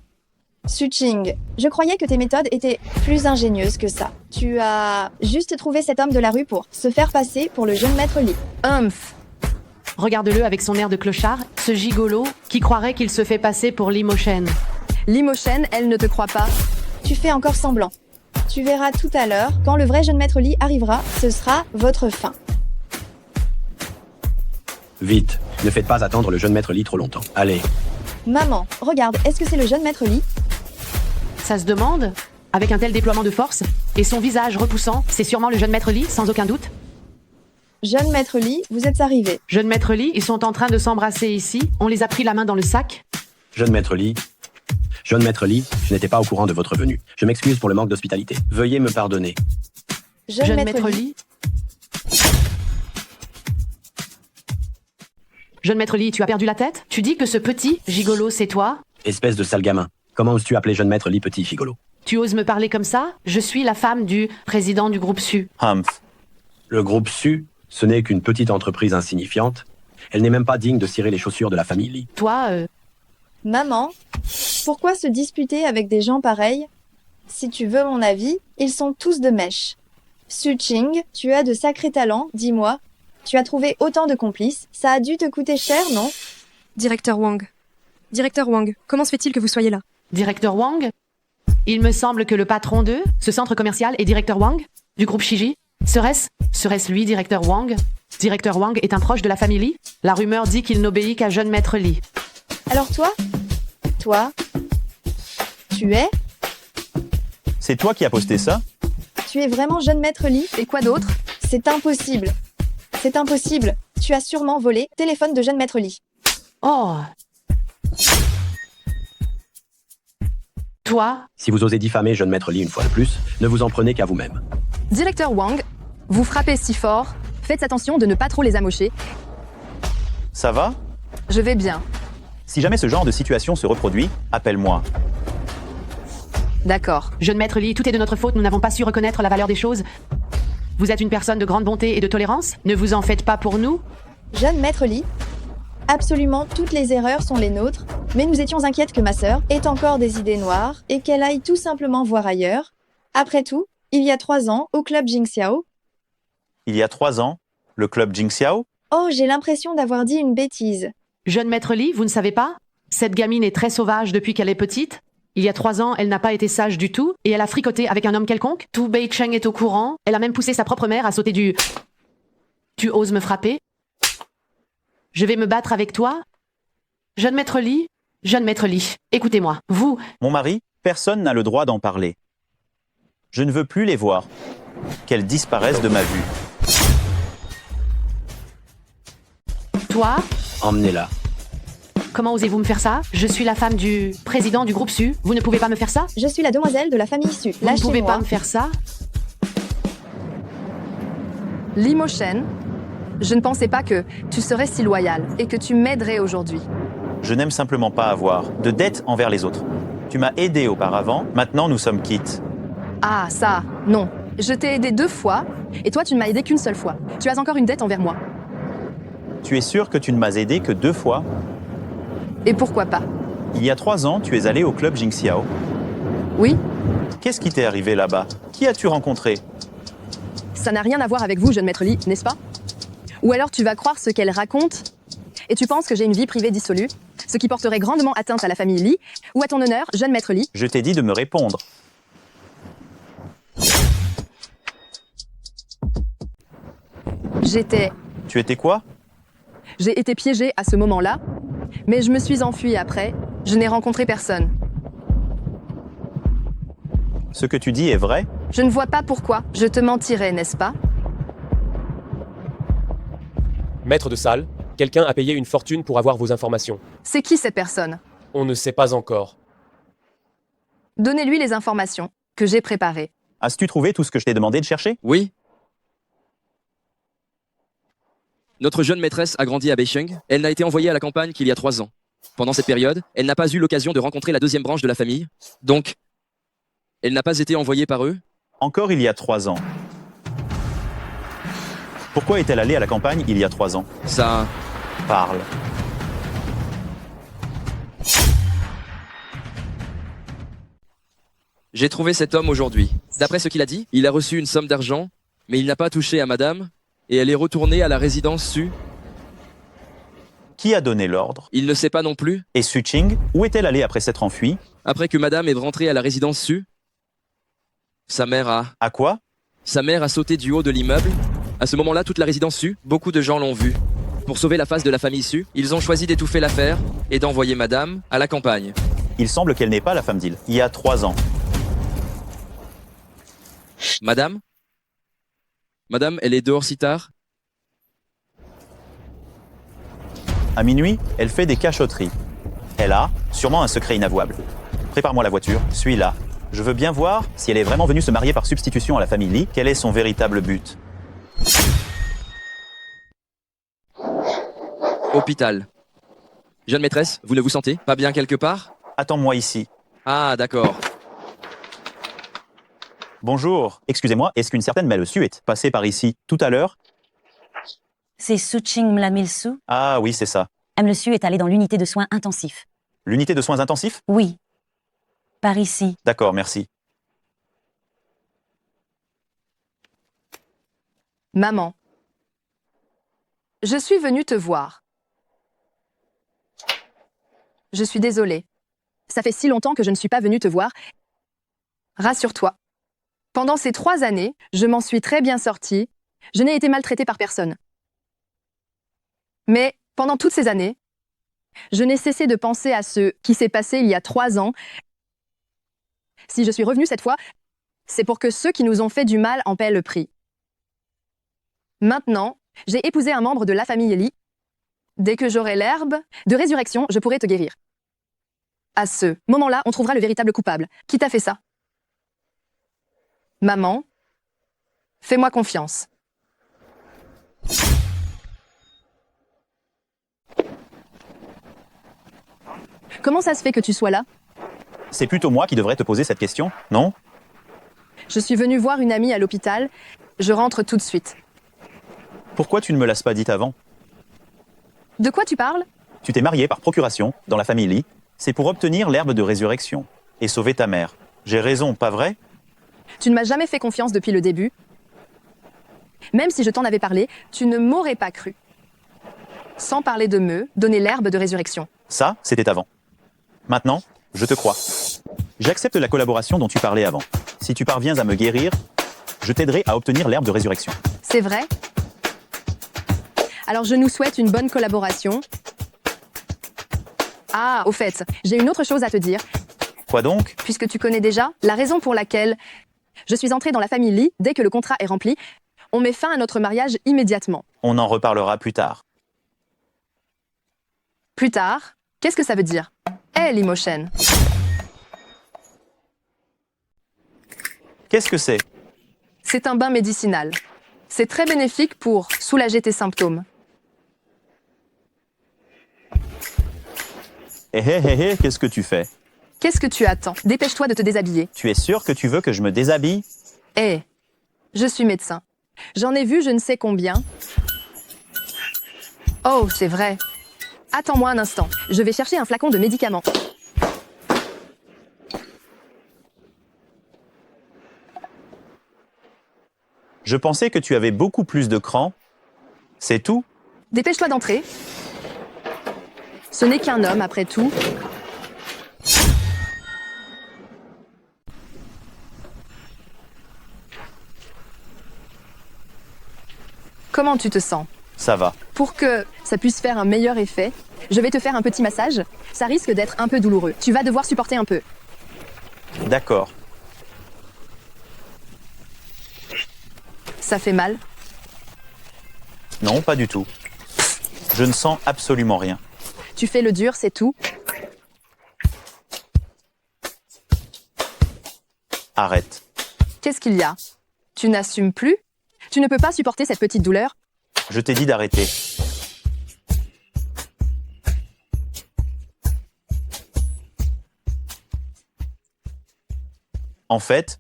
Su-Ching, je croyais que tes méthodes étaient plus ingénieuses que ça. Tu as juste trouvé cet homme de la rue pour se faire passer pour le jeune maître Lee. Humph. Regarde-le avec son air de clochard, ce gigolo qui croirait qu'il se fait passer pour Limochen. Limochen, elle ne te croit pas. Tu fais encore semblant. Tu verras tout à l'heure, quand le vrai jeune maître Lee arrivera, ce sera votre fin. Vite, ne faites pas attendre le jeune maître Lee trop longtemps. Allez. Maman, regarde, est-ce que c'est le jeune maître Lee? Ça se demande. Avec un tel déploiement de force, et son visage repoussant, c'est sûrement le jeune maître Lee, sans aucun doute. Jeune maître Lee, vous êtes arrivé. Jeune maître Lee, ils sont en train de s'embrasser ici. On les a pris la main dans le sac. Jeune maître Lee, je n'étais pas au courant de votre venue. Je m'excuse pour le manque d'hospitalité. Veuillez me pardonner. Jeune maître Lee. Jeune maître Lee, tu as perdu la tête? Tu dis que ce petit gigolo, c'est toi? Espèce de sale gamin. Comment oses-tu appeler jeune maître Lee petit gigolo? Tu oses me parler comme ça? Je suis la femme du président du groupe Su. Humph. Le groupe Su, ce n'est qu'une petite entreprise insignifiante. Elle n'est même pas digne de cirer les chaussures de la famille Lee. Toi, Maman, pourquoi se disputer avec des gens pareils? Si tu veux mon avis, ils sont tous de mèche. Su-Ching, tu as de sacrés talents, dis-moi. Tu as trouvé autant de complices, ça a dû te coûter cher, non? Directeur Wang, comment se fait-il que vous soyez là? Directeur Wang? Il me semble que le patron de ce centre commercial est directeur Wang, du groupe Shiji. Serait-ce lui, directeur Wang? Directeur Wang est un proche de la famille Lee? La rumeur dit qu'il n'obéit qu'à jeune maître Lee. Alors toi, tu es? C'est toi qui as posté ça? Tu es vraiment jeune maître Lee? Et quoi d'autre? C'est impossible. C'est impossible. Tu as sûrement volé le téléphone de jeune maître Lee. Oh. Toi? Si vous osez diffamer jeune maître Lee une fois de plus, ne vous en prenez qu'à vous-même. Directeur Wang, vous frappez si fort. Faites attention de ne pas trop les amocher. Ça va? Je vais bien. Si jamais ce genre de situation se reproduit, appelle-moi. D'accord. Jeune maître Lee, tout est de notre faute, nous n'avons pas su reconnaître la valeur des choses. Vous êtes une personne de grande bonté et de tolérance? Ne vous en faites pas pour nous? Jeune maître Lee, absolument toutes les erreurs sont les nôtres. Mais nous étions inquiètes que ma sœur ait encore des idées noires et qu'elle aille tout simplement voir ailleurs. Après tout, il y a 3 ans, au club Jingxiao. Il y a 3 ans, le club Jingxiao? Oh, j'ai l'impression d'avoir dit une bêtise. Jeune maître Li, vous ne savez pas? Cette gamine est très sauvage depuis qu'elle est petite. Il y a 3 ans, elle n'a pas été sage du tout et elle a fricoté avec un homme quelconque. Tout Bei Cheng est au courant. Elle a même poussé sa propre mère à sauter du... Tu oses me frapper? Je vais me battre avec toi? Jeune maître Li, écoutez-moi. Vous... Mon mari, personne n'a le droit d'en parler. Je ne veux plus les voir. Qu'elles disparaissent de ma vue. Toi? Emmenez-la. Comment osez-vous me faire ça? Je suis la femme du président du groupe Su. Vous ne pouvez pas me faire ça? Je suis la demoiselle de la famille Su. Vous ne pouvez pas me faire ça? Li Moshen, je ne pensais pas que tu serais si loyal et que tu m'aiderais aujourd'hui. Je n'aime simplement pas avoir de dettes envers les autres. Tu m'as aidé auparavant, maintenant nous sommes quittes. Ah, ça, non. Je t'ai aidé 2 fois et toi tu ne m'as aidé qu'une seule fois. Tu as encore une dette envers moi. Tu es sûr que tu ne m'as aidé que 2 fois? Et pourquoi pas? Il y a 3 ans, tu es allé au club Jingxiao. Oui? Qu'est-ce qui t'est arrivé là-bas? Qui as-tu rencontré? Ça n'a rien à voir avec vous, jeune maître Li, n'est-ce pas? Ou alors tu vas croire ce qu'elle raconte et tu penses que j'ai une vie privée dissolue, ce qui porterait grandement atteinte à la famille Li ou à ton honneur, jeune maître Li. Je t'ai dit de me répondre. Tu étais quoi? J'ai été piégée à ce moment-là, mais je me suis enfuie après. Je n'ai rencontré personne. Ce que tu dis est vrai? Je ne vois pas pourquoi je te mentirais, n'est-ce pas? Maître de salle, quelqu'un a payé une fortune pour avoir vos informations. C'est qui cette personne? On ne sait pas encore. Donnez-lui les informations que j'ai préparées. As-tu trouvé tout ce que je t'ai demandé de chercher? Oui. Notre jeune maîtresse a grandi à Beicheng. Elle n'a été envoyée à la campagne qu'il y a 3 ans. Pendant cette période, elle n'a pas eu l'occasion de rencontrer la deuxième branche de la famille. Donc, elle n'a pas été envoyée par eux. Encore il y a 3 ans. Pourquoi est-elle allée à la campagne il y a 3 ans? Ça... Parle. J'ai trouvé cet homme aujourd'hui. D'après ce qu'il a dit, il a reçu une somme d'argent, mais il n'a pas touché à madame, et elle est retournée à la résidence Su. Qui a donné l'ordre? Il ne sait pas non plus. Et Su Ching, où est-elle allée après s'être enfuie? Après que madame est rentrée à la résidence Su, sa mère a... À quoi? Sa mère a sauté du haut de l'immeuble. À ce moment-là, toute la résidence Su, beaucoup de gens l'ont vue. Pour sauver la face de la famille Su, ils ont choisi d'étouffer l'affaire et d'envoyer madame à la campagne. Il semble qu'elle n'est pas la femme d'Il. Il y a 3 ans. Madame? Madame, elle est dehors si tard? À minuit, elle fait des cachotteries. Elle a sûrement un secret inavouable. Prépare-moi la voiture, suis-la. Je veux bien voir si elle est vraiment venue se marier par substitution à la famille Li. Quel est son véritable but? Hôpital. Jeune maîtresse, vous ne vous sentez pas bien quelque part? Attends-moi ici. Ah, d'accord. Bonjour. Excusez-moi, est-ce qu'une certaine Mel Su est passée par ici tout à l'heure? C'est Su Ching Mlamil Su. Ah oui, c'est ça. M. Su est allé dans l'unité de soins intensifs. L'unité de soins intensifs? Oui. Par ici. D'accord, merci. Maman, je suis venue te voir. Je suis désolée. Ça fait si longtemps que je ne suis pas venue te voir. Rassure-toi. Pendant ces 3 années, je m'en suis très bien sortie. Je n'ai été maltraitée par personne. Mais pendant toutes ces années, je n'ai cessé de penser à ce qui s'est passé il y a 3 ans. Si je suis revenue cette fois, c'est pour que ceux qui nous ont fait du mal en paient le prix. Maintenant, j'ai épousé un membre de la famille Li. Dès que j'aurai l'herbe de résurrection, je pourrai te guérir. À ce moment-là, on trouvera le véritable coupable. Qui t'a fait ça? Maman, fais-moi confiance. Comment ça se fait que tu sois là? C'est plutôt moi qui devrais te poser cette question, non? Je suis venue voir une amie à l'hôpital. Je rentre tout de suite. Pourquoi tu ne me l'as pas dit avant? De quoi tu parles? Tu t'es mariée par procuration dans la famille Li. C'est pour obtenir l'herbe de résurrection et sauver ta mère. J'ai raison, pas vrai? Tu ne m'as jamais fait confiance depuis le début. Même si je t'en avais parlé, tu ne m'aurais pas cru. Sans parler de me donner l'herbe de résurrection. Ça, c'était avant. Maintenant, je te crois. J'accepte la collaboration dont tu parlais avant. Si tu parviens à me guérir, je t'aiderai à obtenir l'herbe de résurrection. C'est vrai? Alors je nous souhaite une bonne collaboration. Ah, au fait, j'ai une autre chose à te dire. Quoi donc? Puisque tu connais déjà la raison pour laquelle je suis entrée dans la famille Lee dès que le contrat est rempli, on met fin à notre mariage immédiatement. On en reparlera plus tard. Plus tard? Qu'est-ce que ça veut dire? Hé, Limotion. Qu'est-ce que c'est? C'est un bain médicinal. C'est très bénéfique pour soulager tes symptômes. Qu'est-ce que tu fais? Qu'est-ce que tu attends? Dépêche-toi de te déshabiller. Tu es sûr que tu veux que je me déshabille? Hé, je suis médecin. J'en ai vu je ne sais combien. Oh, c'est vrai. Attends-moi un instant. Je vais chercher un flacon de médicaments. Je pensais que tu avais beaucoup plus de cran. C'est tout? Dépêche-toi d'entrer. Ce n'est qu'un homme, après tout. Comment tu te sens? Ça va. Pour que ça puisse faire un meilleur effet, je vais te faire un petit massage. Ça risque d'être un peu douloureux. Tu vas devoir supporter un peu. D'accord. Ça fait mal? Non, pas du tout. Je ne sens absolument rien. Tu fais le dur, c'est tout? Arrête. Qu'est-ce qu'il y a? Tu n'assumes plus? Tu ne peux pas supporter cette petite douleur? Je t'ai dit d'arrêter. En fait,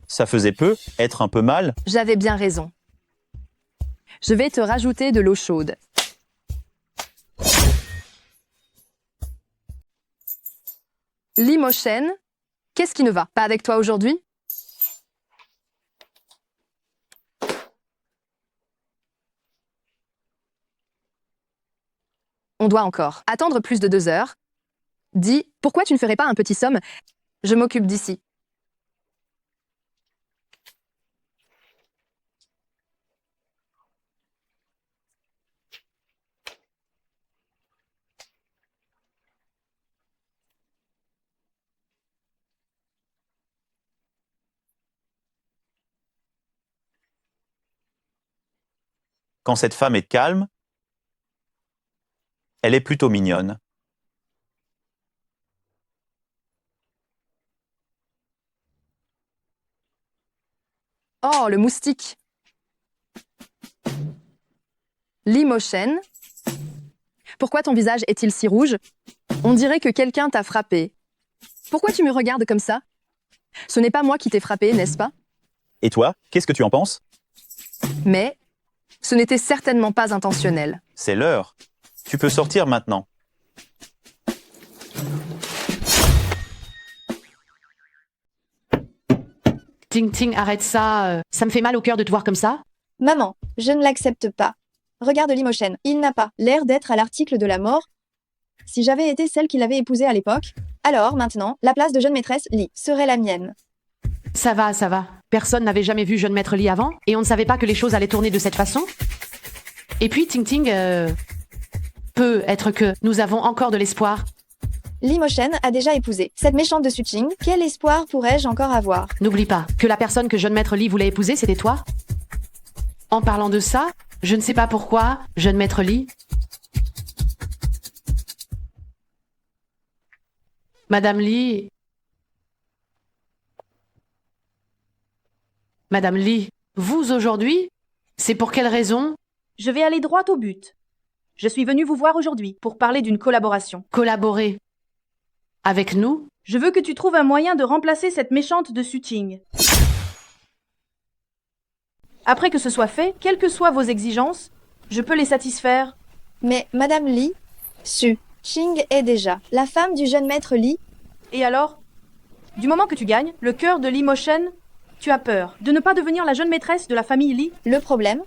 ça faisait peu, être un peu mal. J'avais bien raison. Je vais te rajouter de l'eau chaude. Limotion, qu'est-ce qui ne va pas avec toi aujourd'hui? On doit encore attendre plus de 2 heures. Dis, pourquoi tu ne ferais pas un petit somme? Je m'occupe d'ici. Quand cette femme est calme, elle est plutôt mignonne. Oh, le moustique. Limotion. Pourquoi ton visage est-il si rouge? On dirait que quelqu'un t'a frappé. Pourquoi tu me regardes comme ça? Ce n'est pas moi qui t'ai frappé, n'est-ce pas? Et toi, qu'est-ce que tu en penses? Mais ce n'était certainement pas intentionnel. C'est l'heure. Tu peux sortir maintenant. Ting Ting, arrête ça. Ça me fait mal au cœur de te voir comme ça. Maman, je ne l'accepte pas. Regarde Limotion, il n'a pas l'air d'être à l'article de la mort. Si j'avais été celle qui l'avait épousé à l'époque, alors maintenant, la place de jeune maîtresse Lee serait la mienne. Ça va, ça va. Personne n'avait jamais vu jeune maître Lee avant, et on ne savait pas que les choses allaient tourner de cette façon. Et puis, Ting Ting, peut être que nous avons encore de l'espoir. Limotion a déjà épousé cette méchante de Suching. Quel espoir pourrais-je encore avoir? N'oublie pas que la personne que jeune maître Lee voulait épouser, c'était toi. En parlant de ça, je ne sais pas pourquoi, jeune maître Lee. Madame Lee. Madame Lee, vous aujourd'hui, c'est pour quelle raison? Je vais aller droit au but. Je suis venue vous voir aujourd'hui pour parler d'une collaboration. Collaborer avec nous? Je veux que tu trouves un moyen de remplacer cette méchante de Suching. Après que ce soit fait, quelles que soient vos exigences, je peux les satisfaire. Mais Madame Lee, Ching est déjà la femme du jeune maître Li. Et alors? Du moment que tu gagnes, le cœur de Li Moshen, tu as peur de ne pas devenir la jeune maîtresse de la famille Li? Le problème,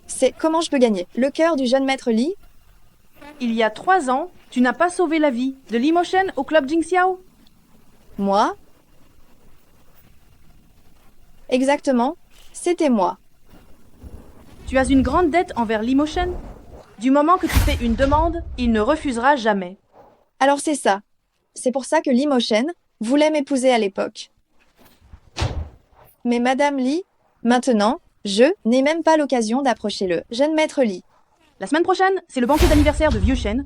c'est comment je peux gagner le cœur du jeune maître Li? Il y a 3 ans, tu n'as pas sauvé la vie de Li Moshen au club Jingxiao? Moi? Exactement, c'était moi. Tu as une grande dette envers Li Moshen. Du moment que tu fais une demande, il ne refusera jamais. Alors c'est ça. C'est pour ça que Li Moshen voulait m'épouser à l'époque. Mais Madame Li, maintenant, je n'ai même pas l'occasion d'approcher le jeune maître Li. La semaine prochaine, c'est le banquet d'anniversaire de Vieux Shen.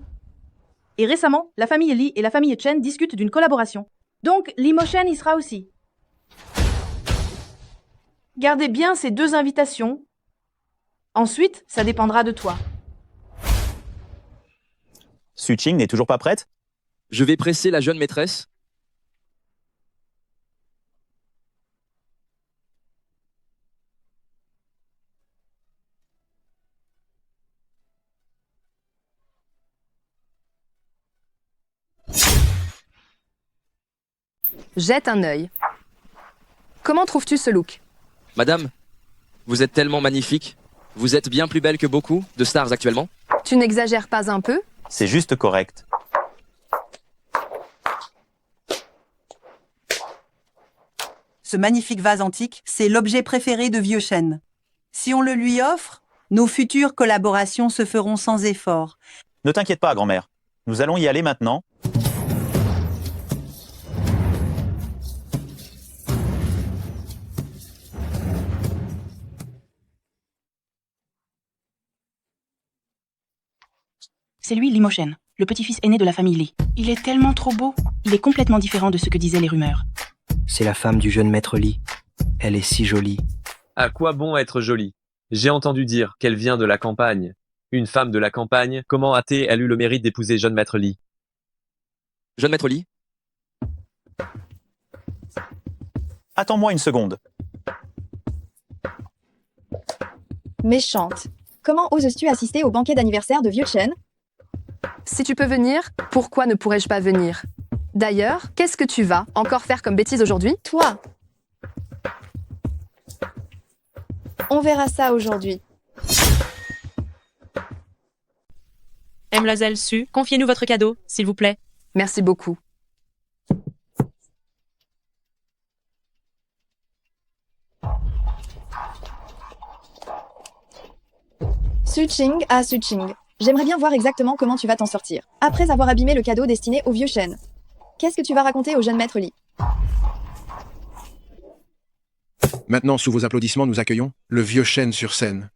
Et récemment, la famille Li et la famille Chen discutent d'une collaboration. Donc, Li Moshen y sera aussi. Gardez bien ces 2 invitations. Ensuite, ça dépendra de toi. Su Ching n'est toujours pas prête? Je vais presser la jeune maîtresse. Jette un œil. Comment trouves-tu ce look? Madame, vous êtes tellement magnifique. Vous êtes bien plus belle que beaucoup de stars actuellement. Tu n'exagères pas un peu? C'est juste correct. Ce magnifique vase antique, c'est l'objet préféré de Vieux Shen. Si on le lui offre, nos futures collaborations se feront sans effort. Ne t'inquiète pas, grand-mère. Nous allons y aller maintenant. C'est lui, Li Moshen, le petit-fils aîné de la famille Li. Il est tellement trop beau. Il est complètement différent de ce que disaient les rumeurs. C'est la femme du jeune maître Li. Elle est si jolie. À quoi bon être jolie? J'ai entendu dire qu'elle vient de la campagne. Une femme de la campagne, comment a-t-elle eu le mérite d'épouser jeune maître Li? Jeune maître Li? Attends-moi une seconde. Méchante. Comment oses-tu assister au banquet d'anniversaire de Vieux Shen? Si tu peux venir, pourquoi ne pourrais-je pas venir? D'ailleurs, qu'est-ce que tu vas encore faire comme bêtise aujourd'hui? Toi. On verra ça aujourd'hui. Mademoiselle Su, confiez-nous votre cadeau, s'il vous plaît. Merci beaucoup. Su Ching à Su Ching. J'aimerais bien voir exactement comment tu vas t'en sortir. Après avoir abîmé le cadeau destiné au Vieux Shen. Qu'est-ce que tu vas raconter au jeune maître Li? Maintenant, sous vos applaudissements, nous accueillons le Vieux Shen sur scène.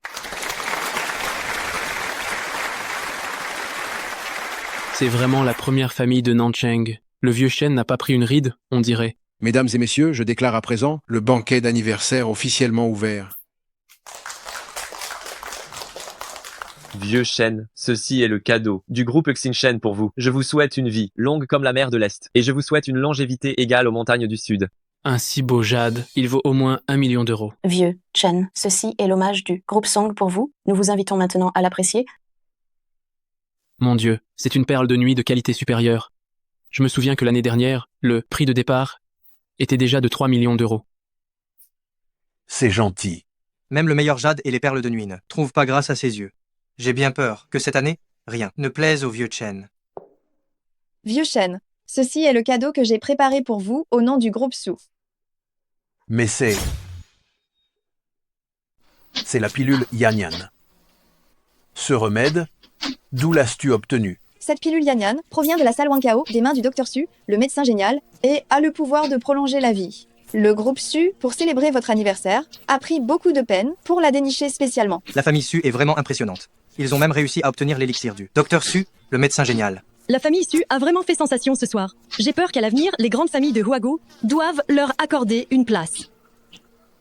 C'est vraiment la première famille de Nancheng. Le Vieux Shen n'a pas pris une ride, on dirait. Mesdames et messieurs, je déclare à présent le banquet d'anniversaire officiellement ouvert. Vieux Shen, ceci est le cadeau du groupe Xingchen pour vous. Je vous souhaite une vie longue comme la mer de l'Est, et je vous souhaite une longévité égale aux montagnes du Sud. Un si beau jade, il vaut au moins 1 million d'euros. Vieux Chen, ceci est l'hommage du groupe Song pour vous. Nous vous invitons maintenant à l'apprécier. Mon Dieu, c'est une perle de nuit de qualité supérieure. Je me souviens que l'année dernière, le prix de départ était déjà de 3 millions d'euros. C'est gentil. Même le meilleur jade et les perles de nuit ne trouvent pas grâce à ses yeux. J'ai bien peur que cette année, rien ne plaise au Vieux Chen. Vieux Shen, ceci est le cadeau que j'ai préparé pour vous au nom du groupe Su. Mais c'est la pilule Yan Yan. Ce remède, d'où l'as-tu obtenu? Cette pilule Yan Yan provient de la salle Wankao des mains du docteur Su, le médecin génial, et a le pouvoir de prolonger la vie. Le groupe Su, pour célébrer votre anniversaire, a pris beaucoup de peine pour la dénicher spécialement. La famille Su est vraiment impressionnante. Ils ont même réussi à obtenir l'élixir du docteur Su, le médecin génial. La famille Su a vraiment fait sensation ce soir. J'ai peur qu'à l'avenir, les grandes familles de Huago doivent leur accorder une place.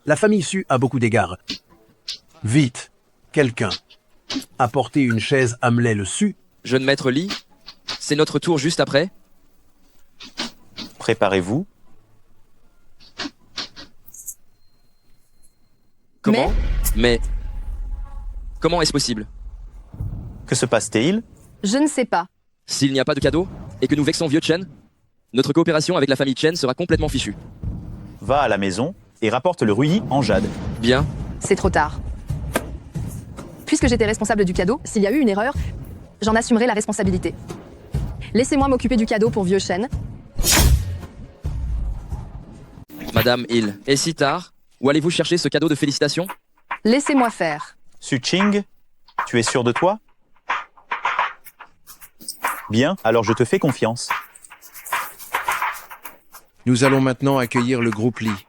La famille Su a beaucoup d'égards. Vite, quelqu'un. Apportez une chaise Hamlet le Su. Jeune maître Li, c'est notre tour juste après. Préparez-vous. Comment? Mais comment est-ce possible? Que se passe-t-il? Je ne sais pas. S'il n'y a pas de cadeau, et que nous vexons vieux Chen, notre coopération avec la famille Chen sera complètement fichue. Va à la maison et rapporte le rhuilli en jade. Bien. C'est trop tard. Puisque j'étais responsable du cadeau, s'il y a eu une erreur, j'en assumerai la responsabilité. Laissez-moi m'occuper du cadeau pour vieux Chen. Madame Hill, est si tard? Où allez-vous chercher ce cadeau de félicitations? Laissez-moi faire. Su-Ching, tu es sûr de toi? Bien, alors je te fais confiance. Nous allons maintenant accueillir le groupe Lee.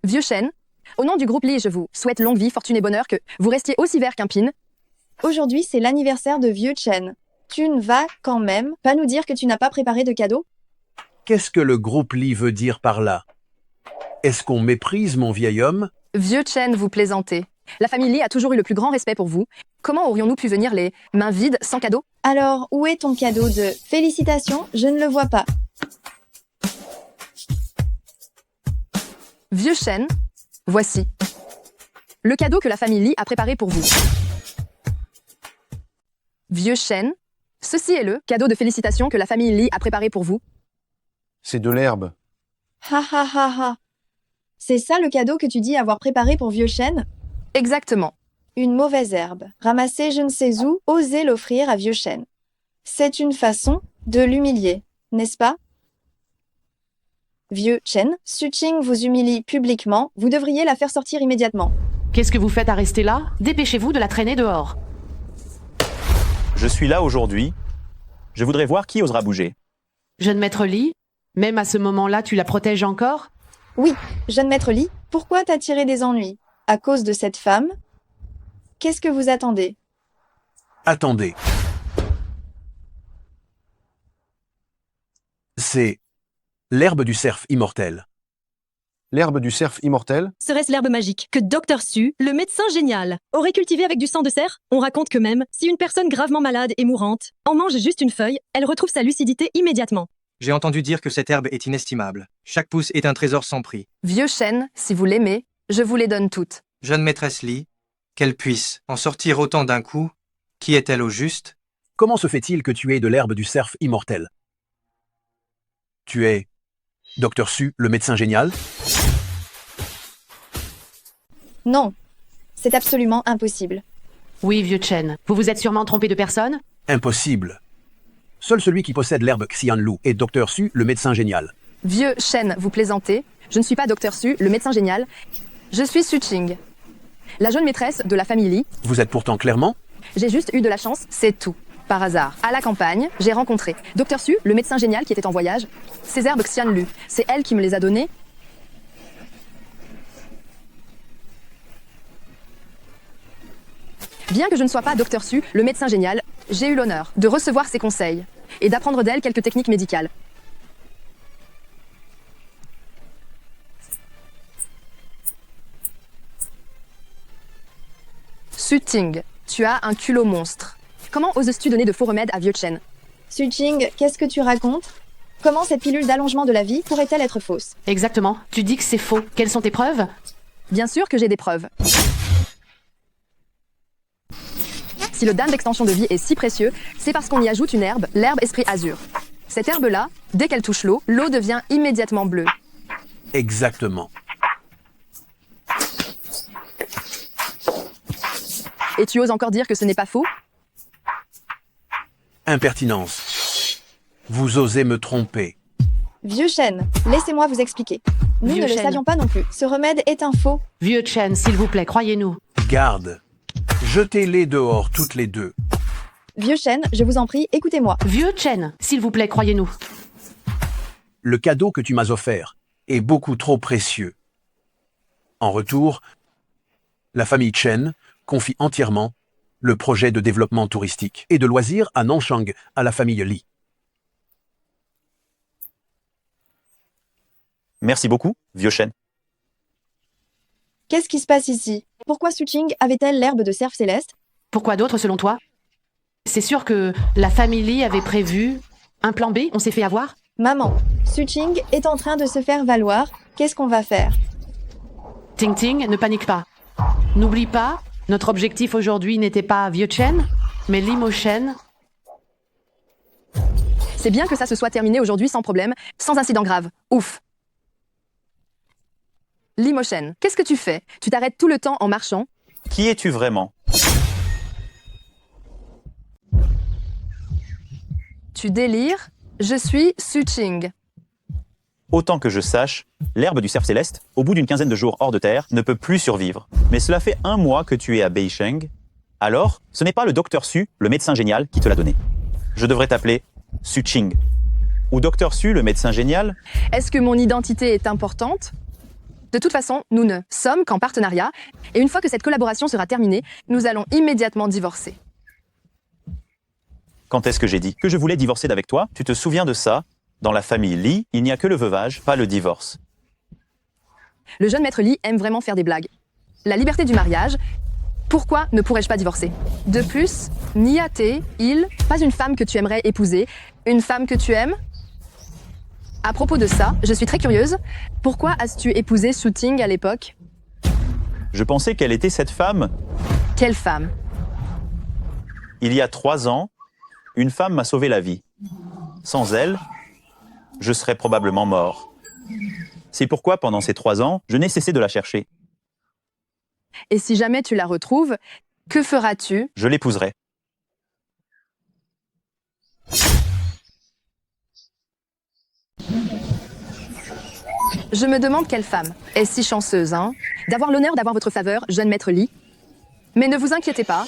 Vieux Chen, au nom du groupe Lee, je vous souhaite longue vie, fortune et bonheur, que vous restiez aussi vert qu'un pin. Aujourd'hui, c'est l'anniversaire de vieux Chen. Tu ne vas quand même pas nous dire que tu n'as pas préparé de cadeau? Qu'est-ce que le groupe Lee veut dire par là? Est-ce qu'on méprise mon vieil homme? Vieux Chen, vous plaisantez. La famille Lee a toujours eu le plus grand respect pour vous. Comment aurions-nous pu venir les mains vides, sans cadeau? Alors, où est ton cadeau de félicitations? Je ne le vois pas. Vieux Chen, voici. Le cadeau que la famille Lee a préparé pour vous. Vieux Chen, ceci est le cadeau de félicitations que la famille Lee a préparé pour vous. C'est de l'herbe. Ha ha ha ha. C'est ça le cadeau que tu dis avoir préparé pour vieux Chen? Exactement. Une mauvaise herbe, ramassée je ne sais où, oser l'offrir à vieux Chen. C'est une façon de l'humilier, n'est-ce pas? Vieux Chen, Su-Ching vous humilie publiquement, vous devriez la faire sortir immédiatement. Qu'est-ce que vous faites à rester là? Dépêchez-vous de la traîner dehors. Je suis là aujourd'hui. Je voudrais voir qui osera bouger. Jeune maître Lee, même à ce moment-là, tu la protèges encore? Oui, jeune maître Lee, pourquoi t'attirer des ennuis? À cause de cette femme? Qu'est-ce que vous attendez? Attendez. C'est l'herbe du cerf immortel. L'herbe du cerf immortel? Serait-ce l'herbe magique que Dr Su, le médecin génial, aurait cultivé avec du sang de cerf? On raconte que même, si une personne gravement malade et mourante en mange juste une feuille, elle retrouve sa lucidité immédiatement. J'ai entendu dire que cette herbe est inestimable. Chaque pouce est un trésor sans prix. Vieux Chen, si vous l'aimez, je vous les donne toutes. Jeune maîtresse Lee, qu'elle puisse en sortir autant d'un coup, qui est-elle au juste? Comment se fait-il que tu aies de l'herbe du cerf immortel? Tu es Dr Su, le médecin génial? Non, c'est absolument impossible. Oui, vieux Chen. Vous vous êtes sûrement trompé de personne? Impossible. Seul celui qui possède l'herbe Xianlu est Dr Su, le médecin génial. Vieux Chen, vous plaisantez. Je ne suis pas Dr Su, le médecin génial. Je suis Su-Ching, la jeune maîtresse de la famille Lee. Vous êtes pourtant clairement? J'ai juste eu de la chance, c'est tout. Par hasard, à la campagne, j'ai rencontré Dr Su, le médecin génial qui était en voyage. Ces herbes Xianlu, c'est elle qui me les a données. Bien que je ne sois pas Dr Su, le médecin génial, j'ai eu l'honneur de recevoir ses conseils et d'apprendre d'elle quelques techniques médicales. Su-Ching, tu as un culot monstre. Comment oses-tu donner de faux remèdes à vieux Chen? Su-Ching, qu'est-ce que tu racontes? Comment cette pilule d'allongement de la vie pourrait-elle être fausse? Exactement. Tu dis que c'est faux. Quelles sont tes preuves? Bien sûr que j'ai des preuves. Si le dan d'extension de vie est si précieux, c'est parce qu'on y ajoute une herbe, l'herbe esprit azur. Cette herbe-là, dès qu'elle touche l'eau, l'eau devient immédiatement bleue. Exactement. Et tu oses encore dire que ce n'est pas faux? Impertinence. Vous osez me tromper. Vieux Chen, laissez-moi vous expliquer. Nous Vieux ne le Chen. savions pas non plus. Ce remède est un faux. Vieux Chen, s'il vous plaît, croyez-nous. Garde. Jetez-les dehors, toutes les deux. Vieux Chen, je vous en prie, écoutez-moi. Vieux Chen, s'il vous plaît, croyez-nous. Le cadeau que tu m'as offert est beaucoup trop précieux. En retour, la famille Chen confie entièrement le projet de développement touristique et de loisirs à Nanchang à la famille Lee. Merci beaucoup, vieux Chen. Qu'est-ce qui se passe ici? Pourquoi Su-Ching avait-elle l'herbe de cerf céleste? Pourquoi d'autres selon toi? C'est sûr que la famille Lee avait prévu un plan B, on s'est fait avoir? Maman, Su-Ching est en train de se faire valoir. Qu'est-ce qu'on va faire? Ting Ting, ne panique pas. N'oublie pas, notre objectif aujourd'hui n'était pas vieux Chen. Mais Limochen, C'est bien que ça se soit terminé aujourd'hui sans problème, sans incident grave. Ouf. Limochen, qu'est-ce que tu fais? Tu t'arrêtes tout le temps en marchant? Qui es-tu vraiment? Tu délires? Je suis Su-Ching. Autant que je sache, l'herbe du cerf céleste, au bout d'une quinzaine de jours hors de terre, ne peut plus survivre. Mais cela fait 1 mois que tu es à Beisheng. Alors, ce n'est pas le docteur Su, le médecin génial, qui te l'a donné. Je devrais t'appeler Su-Ching. Ou docteur Su, le médecin génial. Est-ce que mon identité est importante? De toute façon, nous ne sommes qu'en partenariat, et une fois que cette collaboration sera terminée, nous allons immédiatement divorcer. Quand est-ce que j'ai dit que je voulais divorcer d'avec toi? Tu te souviens de ça? Dans la famille Lee, il n'y a que le veuvage, pas le divorce. Le jeune maître Lee aime vraiment faire des blagues. La liberté du mariage, pourquoi ne pourrais-je pas divorcer? De plus, Niaté, il, pas une femme que tu aimerais épouser, une femme que tu aimes? À propos de ça, je suis très curieuse. Pourquoi as-tu épousé Su-Ching à l'époque? Je pensais qu'elle était cette femme. Quelle femme? Il y a 3 ans, une femme m'a sauvé la vie. Sans elle, je serais probablement mort. C'est pourquoi, pendant ces 3 ans, je n'ai cessé de la chercher. Et si jamais tu la retrouves, que feras-tu? Je l'épouserai. Je me demande quelle femme est si chanceuse, hein, d'avoir l'honneur d'avoir votre faveur, jeune maître Lee. Mais ne vous inquiétez pas,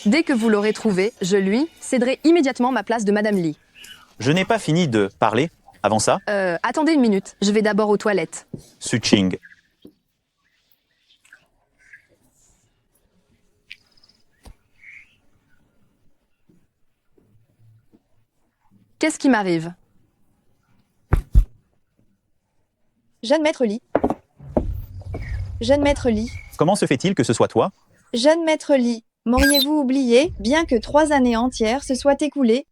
dès que vous l'aurez trouvé, je lui céderai immédiatement ma place de Madame Lee. Je n'ai pas fini de parler. Avant ça, Attendez une minute, je vais d'abord aux toilettes. Su-Ching. Qu'est-ce qui m'arrive? Jeune maître Lee. Jeune maître Lee. Comment se fait-il que ce soit toi? Jeune maître Lee. M'auriez-vous oublié, bien que 3 années entières se soient écoulées?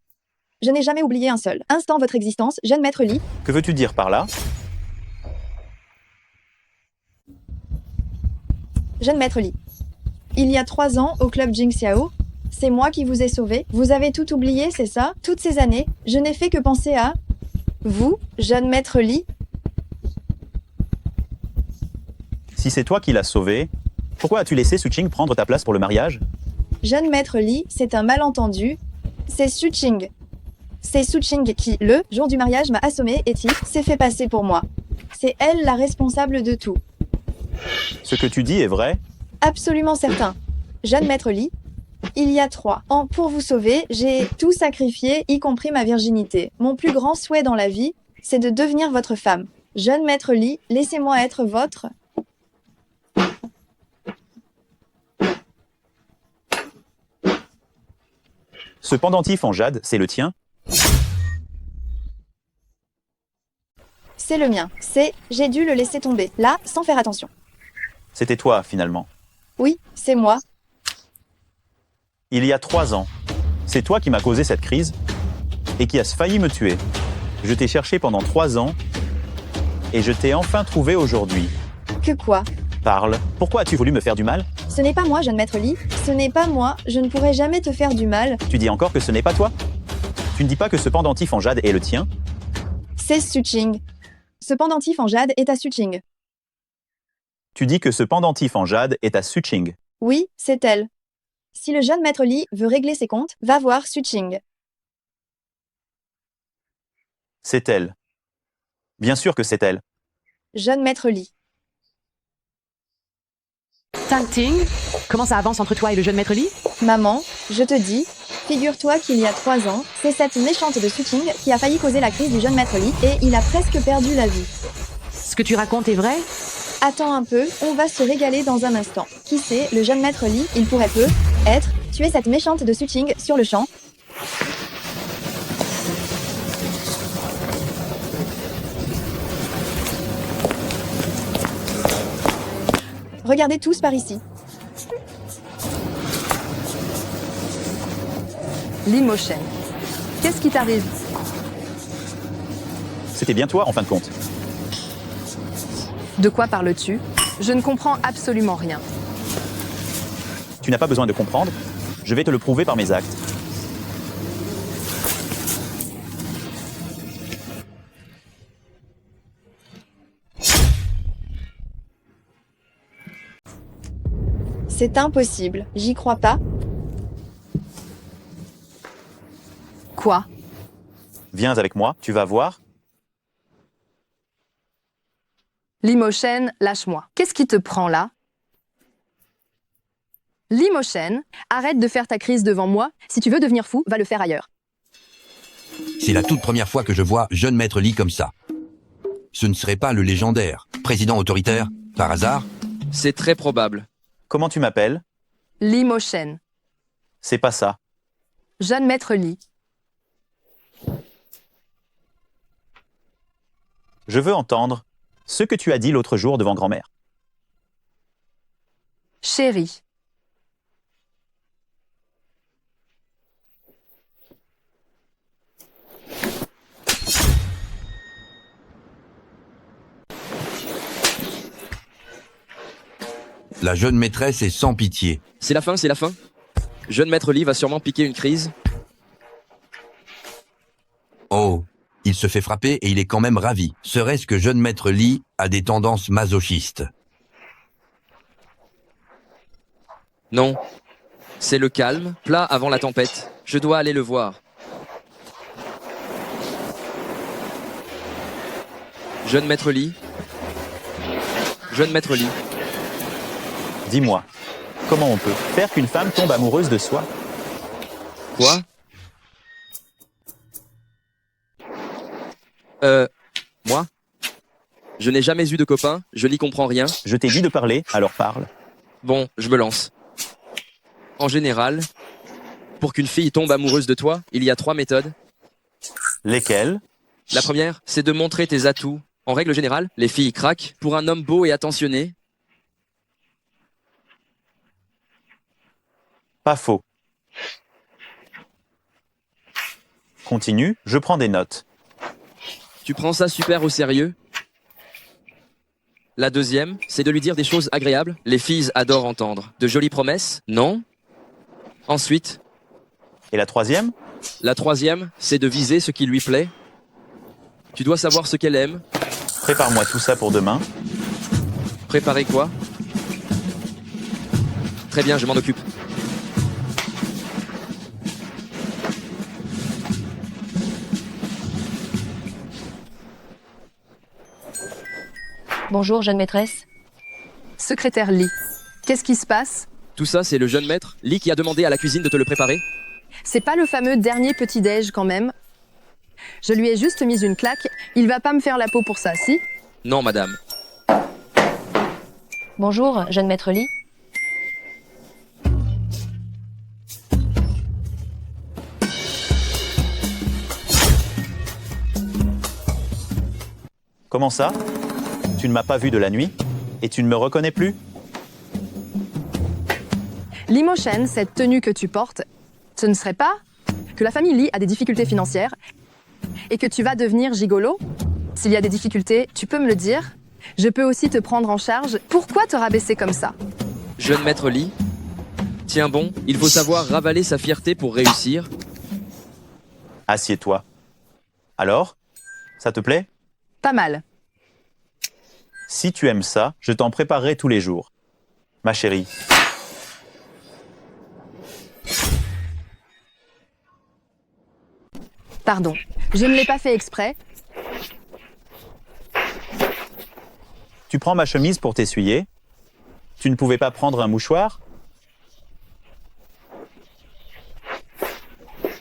Je n'ai jamais oublié un seul instant votre existence, jeune maître Lee. Que veux-tu dire par là? Jeune maître Lee. Il y a 3 ans, au club Jingxiao, c'est moi qui vous ai sauvé. Vous avez tout oublié, c'est ça? Toutes ces années, je n'ai fait que penser à vous, jeune maître Lee. Si c'est toi qui l'as sauvé, pourquoi as-tu laissé Su-Ching prendre ta place pour le mariage? Jeune maître Lee, c'est un malentendu. C'est Su-Ching. C'est Su-Ching qui, le jour du mariage, m'a assommé et s'est fait passer pour moi. C'est elle la responsable de tout. Ce que tu dis est vrai? Absolument certain. Jeune maître Lee, il y a 3 ans, pour vous sauver, j'ai tout sacrifié, y compris ma virginité. Mon plus grand souhait dans la vie, c'est de devenir votre femme. Jeune maître Lee, laissez-moi être votre... Ce pendentif en jade, c'est le tien? C'est le mien. J'ai dû le laisser tomber, là, sans faire attention. C'était toi, finalement. Oui, c'est moi. Il y a 3 ans. C'est toi qui m'as causé cette crise et qui as failli me tuer. Je t'ai cherché pendant 3 ans et je t'ai enfin trouvé aujourd'hui. Que quoi? Parle. Pourquoi as-tu voulu me faire du mal? Ce n'est pas moi, jeune maître Lee. Ce n'est pas moi. Je ne pourrai jamais te faire du mal. Tu dis encore que ce n'est pas toi? Tu ne dis pas que ce pendentif en jade est le tien? C'est Su-Ching. Ce pendentif en jade est à Su-Ching. Tu dis que ce pendentif en jade est à Su-Ching. Oui, c'est elle. Si le jeune maître Lee veut régler ses comptes, va voir Su-Ching. C'est elle. Bien sûr que c'est elle. Jeune maître Lee. Tang Ting, comment ça avance entre toi et le jeune maître Lee? Maman, je te dis, figure-toi qu'il y a 3 ans, c'est cette méchante de Su-Ching qui a failli causer la crise du jeune maître Lee et il a presque perdu la vie. Ce que tu racontes est vrai? Attends un peu, on va se régaler dans un instant. Qui sait, le jeune maître Lee, il pourrait être tuer cette méchante de Su-Ching sur le champ. Regardez tous par ici. Limochen. Qu'est-ce qui t'arrive? C'était bien toi, en fin de compte. De quoi parles-tu? Je ne comprends absolument rien. Tu n'as pas besoin de comprendre. Je vais te le prouver par mes actes. C'est impossible. J'y crois pas. Quoi? Viens avec moi, tu vas voir. Limochen, lâche-moi. Qu'est-ce qui te prend là? Limochen, arrête de faire ta crise devant moi. Si tu veux devenir fou, va le faire ailleurs. C'est la toute première fois que je vois jeune maître Lee comme ça. Ce ne serait pas le légendaire président autoritaire, par hasard? C'est très probable. Comment tu m'appelles? Limochen, C'est pas ça. jeune maître Lee. Je veux entendre ce que tu as dit l'autre jour devant grand-mère. Chérie. La jeune maîtresse est sans pitié. C'est la fin, c'est la fin. Jeune maître Lee va sûrement piquer une crise. Oh, il se fait frapper et il est quand même ravi. Serait-ce que jeune maître Lee a des tendances masochistes? Non. C'est le calme, plat avant la tempête. Je dois aller le voir. Jeune maître Lee. Jeune maître Lee. Dis-moi, comment on peut faire qu'une femme tombe amoureuse de soi? Quoi? Moi? Je n'ai jamais eu de copain, je n'y comprends rien. Je t'ai dit de parler, alors parle. Bon, je me lance. En général, pour qu'une fille tombe amoureuse de toi, il y a 3 méthodes. Lesquelles? La première, c'est de montrer tes atouts. En règle générale, les filles craquent pour un homme beau et attentionné. Pas faux. Continue, je prends des notes. Tu prends ça super au sérieux? La deuxième, c'est de lui dire des choses agréables. Les filles adorent entendre. De jolies promesses? Non. Ensuite. Et la troisième? La troisième, c'est de viser ce qui lui plaît. Tu dois savoir ce qu'elle aime. Prépare-moi tout ça pour demain. Préparer quoi? Très bien, je m'en occupe. Bonjour, jeune maîtresse. Secrétaire Lee. Qu'est-ce qui se passe? Tout ça, c'est le jeune maître, Lee, qui a demandé à la cuisine de te le préparer? C'est pas le fameux dernier petit-déj quand même. Je lui ai juste mis une claque. Il va pas me faire la peau pour ça, si? Non, madame. Bonjour, jeune maître Lee. Comment ça? Tu ne m'as pas vu de la nuit? Et tu ne me reconnais plus? Limochen, cette tenue que tu portes, ce ne serait pas que la famille Lee a des difficultés financières et que tu vas devenir gigolo? S'il y a des difficultés, tu peux me le dire. Je peux aussi te prendre en charge. Pourquoi te rabaisser comme ça? Jeune maître Lee. Tiens bon, il faut savoir ravaler sa fierté pour réussir. Assieds-toi. Alors? Ça te plaît? Pas mal. Si tu aimes ça, je t'en préparerai tous les jours. Ma chérie. Pardon, je ne l'ai pas fait exprès. Tu prends ma chemise pour t'essuyer? Tu ne pouvais pas prendre un mouchoir?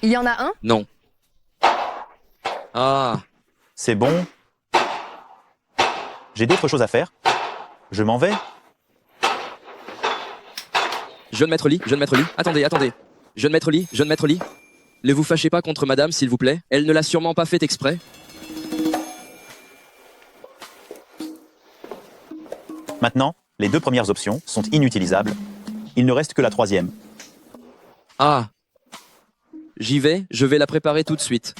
Il y en a un? Non. Ah. C'est bon. J'ai d'autres choses à faire. Je m'en vais. Jeune maître Lee, attendez, attendez. Jeune maître Lee, ne vous fâchez pas contre madame, s'il vous plaît. Elle ne l'a sûrement pas fait exprès. Maintenant, les 2 premières options sont inutilisables. Il ne reste que la 3e. Ah. J'y vais, je vais la préparer tout de suite.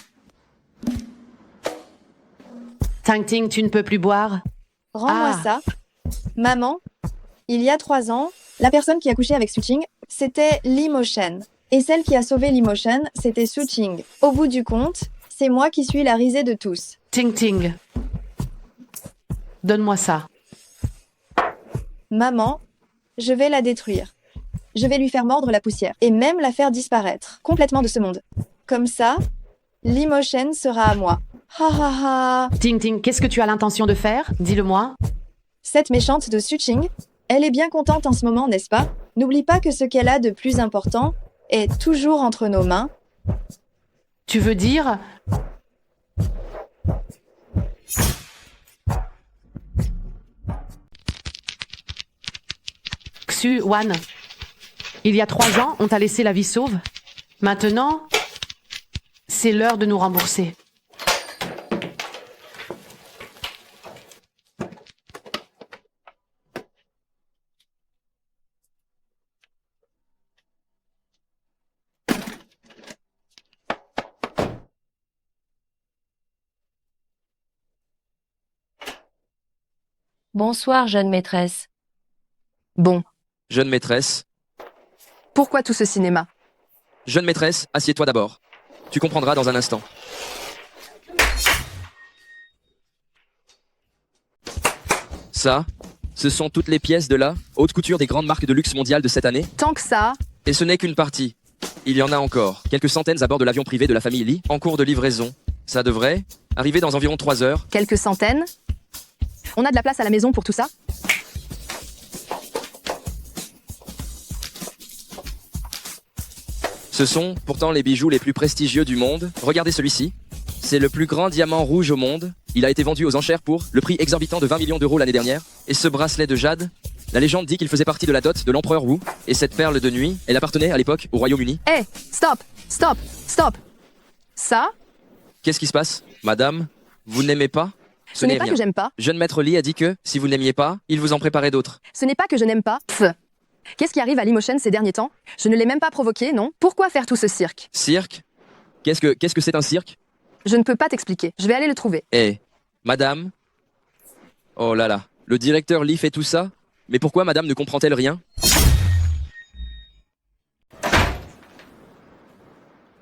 Tang Ting, tu ne peux plus boire? Rends-moi ça. Maman, il y a 3 ans, la personne qui a couché avec Suching, c'était Limochen. Et celle qui a sauvé l'Emotion, c'était Su Ching. Au bout du compte, c'est moi qui suis la risée de tous. Ting Ting. Donne-moi ça. Maman, je vais la détruire. Je vais lui faire mordre la poussière. Et même la faire disparaître complètement de ce monde. Comme ça, l'Emotion sera à moi. Ha ha ha. Ting Ting, qu'est-ce que tu as l'intention de faire? Dis-le-moi. Cette méchante de Su Ching, elle est bien contente en ce moment, n'est-ce pas? N'oublie pas que ce qu'elle a de plus important est toujours entre nos mains. Tu veux dire... Xu Wan, il y a 3 ans, on t'a laissé la vie sauve. Maintenant, c'est l'heure de nous rembourser. Bonsoir, jeune maîtresse. Bon, Jeune maîtresse, pourquoi tout ce cinéma? jeune maîtresse, assieds-toi d'abord. Tu comprendras dans un instant. Ça, ce sont toutes les pièces de la haute couture des grandes marques de luxe mondiales de cette année. Tant que ça, Et ce n'est qu'une partie. Il y en a encore. Quelques centaines à bord de l'avion privé de la famille Lee, en cours de livraison. Ça devrait arriver dans environ 3 heures. quelques centaines. On a de la place à la maison pour tout ça? Ce sont pourtant les bijoux les plus prestigieux du monde. Regardez celui-ci. C'est le plus grand diamant rouge au monde. Il a été vendu aux enchères pour le prix exorbitant de 20 millions d'euros l'année dernière. Et ce bracelet de jade, la légende dit qu'il faisait partie de la dot de l'empereur Wu. Et cette perle de nuit, elle appartenait à l'époque au Royaume-Uni. Hé, stop, stop, stop. Ça, Qu'est-ce qui se passe, madame? Vous n'aimez pas? ce n'est pas rien. que j'aime pas. Jeune maître Lee a dit que, si vous n'aimiez pas, il vous en préparait d'autres. Ce n'est pas que je n'aime pas. Pff. Qu'est-ce qui arrive à l'Emotion ces derniers temps? Je ne l'ai même pas provoqué, non? Pourquoi faire tout ce cirque? Cirque? Qu'est-ce que c'est un cirque? Je ne peux pas t'expliquer. Je vais aller le trouver. Eh, madame? Oh là là, le directeur Lee fait tout ça? Mais pourquoi madame ne comprend-elle rien?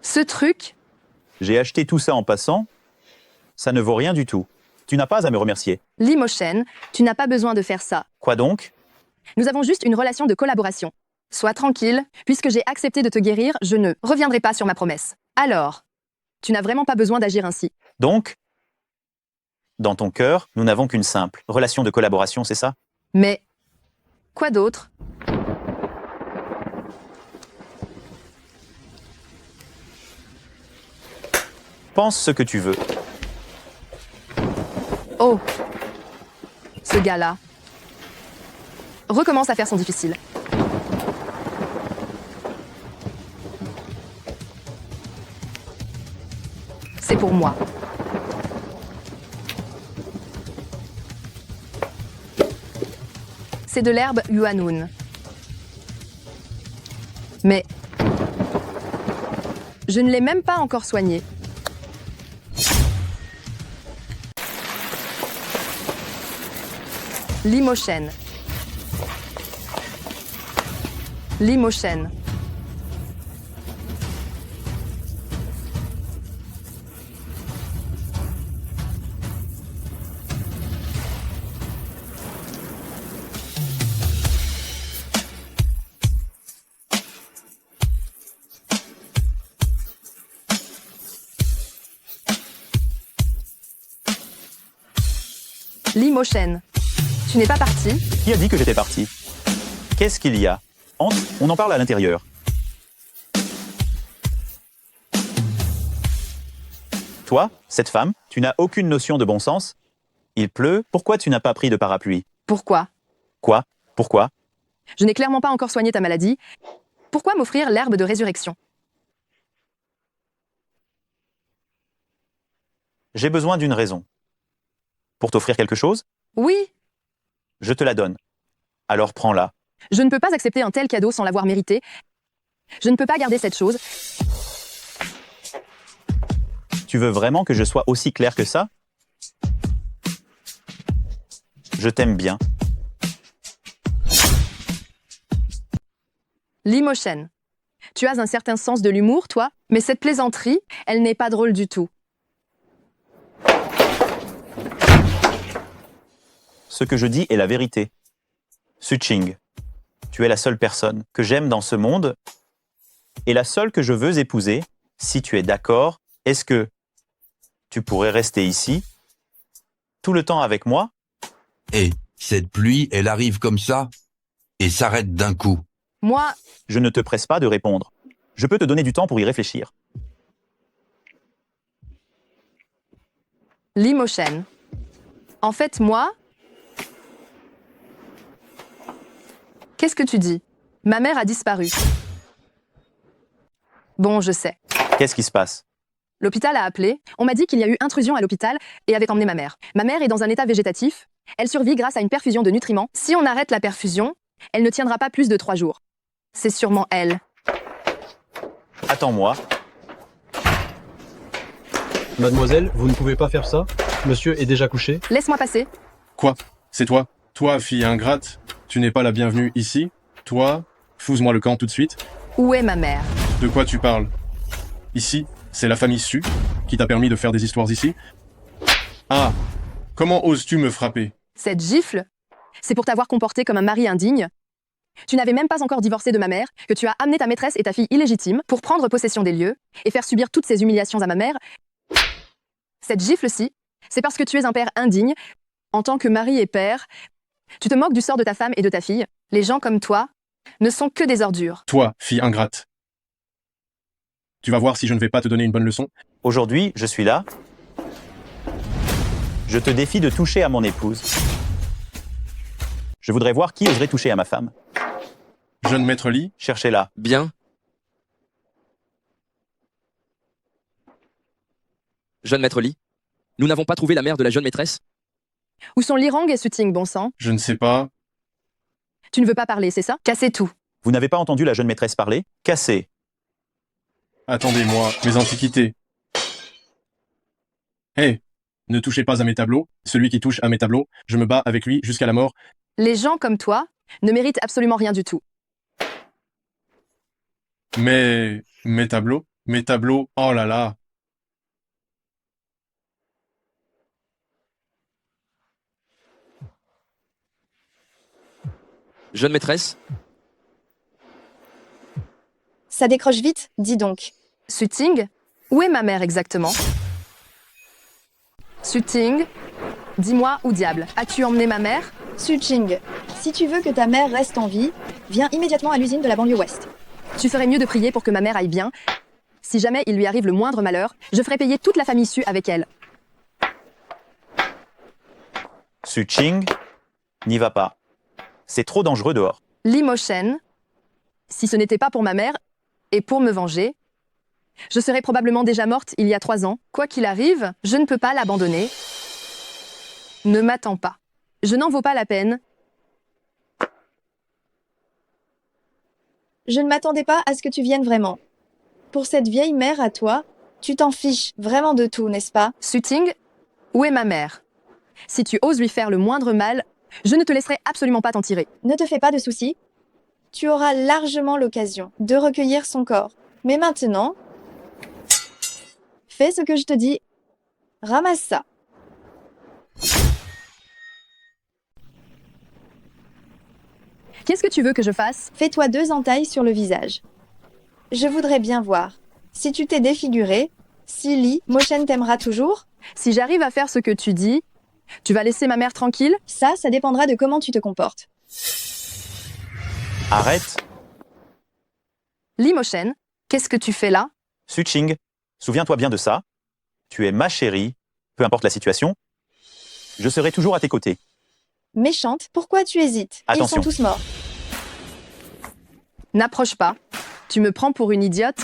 Ce truc, J'ai acheté tout ça en passant. Ça ne vaut rien du tout. Tu n'as pas à me remercier. l'Emotion, tu n'as pas besoin de faire ça. Quoi donc? Nous avons juste une relation de collaboration. Sois tranquille, puisque j'ai accepté de te guérir, je ne reviendrai pas sur ma promesse. Alors, tu n'as vraiment pas besoin d'agir ainsi. Donc, dans ton cœur, nous n'avons qu'une simple relation de collaboration, c'est ça? Mais, quoi d'autre? Pense ce que tu veux. Oh, ce gars-là recommence à faire son difficile. C'est pour moi. C'est de l'herbe Yuanun. Mais je ne l'ai même pas encore soignée. L'Emotion. L'Emotion. L'Emotion. Tu n'es pas parti? Qui a dit que j'étais parti? Qu'est-ce qu'il y a? Entre, on en parle à l'intérieur. Toi, cette femme, tu n'as aucune notion de bon sens? Il pleut, pourquoi tu n'as pas pris de parapluie? Pourquoi? Quoi? Pourquoi? Je n'ai clairement pas encore soigné ta maladie. Pourquoi m'offrir l'herbe de résurrection? J'ai besoin d'une raison. Pour t'offrir quelque chose? Oui, Je te la donne. Alors prends-la. je ne peux pas accepter un tel cadeau sans l'avoir mérité. Je ne peux pas garder cette chose. Tu veux vraiment que je sois aussi clair que ça? Je t'aime bien. L'Emotion. Tu as un certain sens de l'humour, toi, mais cette plaisanterie, elle n'est pas drôle du tout. Ce que je dis est la vérité. Suching, tu es la seule personne que j'aime dans ce monde et la seule que je veux épouser. Si tu es d'accord, est-ce que tu pourrais rester ici tout le temps avec moi? Et cette pluie, elle arrive comme ça et s'arrête d'un coup. Moi, je ne te presse pas de répondre. Je peux te donner du temps pour y réfléchir. Limochen. En fait, moi... Qu'est-ce que tu dis? Ma mère a disparu. Bon, je sais. Qu'est-ce qui se passe? L'hôpital a appelé. On m'a dit qu'il y a eu intrusion à l'hôpital et avait emmené ma mère. Ma mère est dans un état végétatif. Elle survit grâce à une perfusion de nutriments. Si on arrête la perfusion, elle ne tiendra pas plus de 3 jours. C'est sûrement elle. Attends-moi. Mademoiselle, vous ne pouvez pas faire ça. Monsieur est déjà couché. Laisse-moi passer. Quoi? C'est toi? Toi, fille ingrate, tu n'es pas la bienvenue ici. Toi, fouze-moi le camp tout de suite. Où est ma mère? De quoi tu parles? Ici, c'est la famille Su qui t'a permis de faire des histoires ici. Ah, comment oses-tu me frapper? Cette gifle, c'est pour t'avoir comporté comme un mari indigne. Tu n'avais même pas encore divorcé de ma mère, que tu as amené ta maîtresse et ta fille illégitime pour prendre possession des lieux et faire subir toutes ces humiliations à ma mère. Cette gifle-ci, c'est parce que tu es un père indigne. En tant que mari et père, tu te moques du sort de ta femme et de ta fille. Les gens comme toi ne sont que des ordures. Toi, fille ingrate. Tu vas voir si je ne vais pas te donner une bonne leçon. Aujourd'hui, je suis là. Je te défie de toucher à mon épouse. Je voudrais voir qui oserait toucher à ma femme. Jeune maître Lee, cherchez-la. Bien. Jeune maître Lee, nous n'avons pas trouvé la mère de la jeune maîtresse? Où sont Lirang et Suting, bon sang? je ne sais pas. Tu ne veux pas parler, c'est ça? Cassez tout. Vous n'avez pas entendu la jeune maîtresse parler? Cassez. Attendez-moi, mes antiquités. Hé, ne touchez pas à mes tableaux. Celui qui touche à mes tableaux, je me bats avec lui jusqu'à la mort. Les gens comme toi ne méritent absolument rien du tout. Mais mes tableaux, oh là là. Jeune maîtresse? Ça décroche vite, dis donc. Suting, où est ma mère exactement? Suting, dis-moi où diable, as-tu emmené ma mère? Suching, si tu veux que ta mère reste en vie, viens immédiatement à l'usine de la banlieue ouest. Tu ferais mieux de prier pour que ma mère aille bien. Si jamais il lui arrive le moindre malheur, je ferai payer toute la famille Su avec elle. Suching, n'y va pas. C'est trop dangereux dehors. Limochen, si ce n'était pas pour ma mère et pour me venger, je serais probablement déjà morte il y a 3 ans. Quoi qu'il arrive, je ne peux pas l'abandonner. Ne m'attends pas. Je n'en vaux pas la peine. Je ne m'attendais pas à ce que tu viennes vraiment. Pour cette vieille mère à toi, tu t'en fiches vraiment de tout, n'est-ce pas? Suting, où est ma mère? Si tu oses lui faire le moindre mal, je ne te laisserai absolument pas t'en tirer. Ne te fais pas de soucis. Tu auras largement l'occasion de recueillir son corps. Mais maintenant, fais ce que je te dis. Ramasse ça. Qu'est-ce que tu veux que je fasse? Fais-toi 2 entailles sur le visage. Je voudrais bien voir. Si tu t'es défiguré, si Limochen t'aimera toujours? Si j'arrive à faire ce que tu dis, tu vas laisser ma mère tranquille? Ça dépendra de comment tu te comportes. Arrête. Limochen, qu'est-ce que tu fais là? Suching, souviens-toi bien de ça. Tu es ma chérie, peu importe la situation. Je serai toujours à tes côtés. Méchante, pourquoi tu hésites? Attention. Ils sont tous morts. N'approche pas. Tu me prends pour une idiote?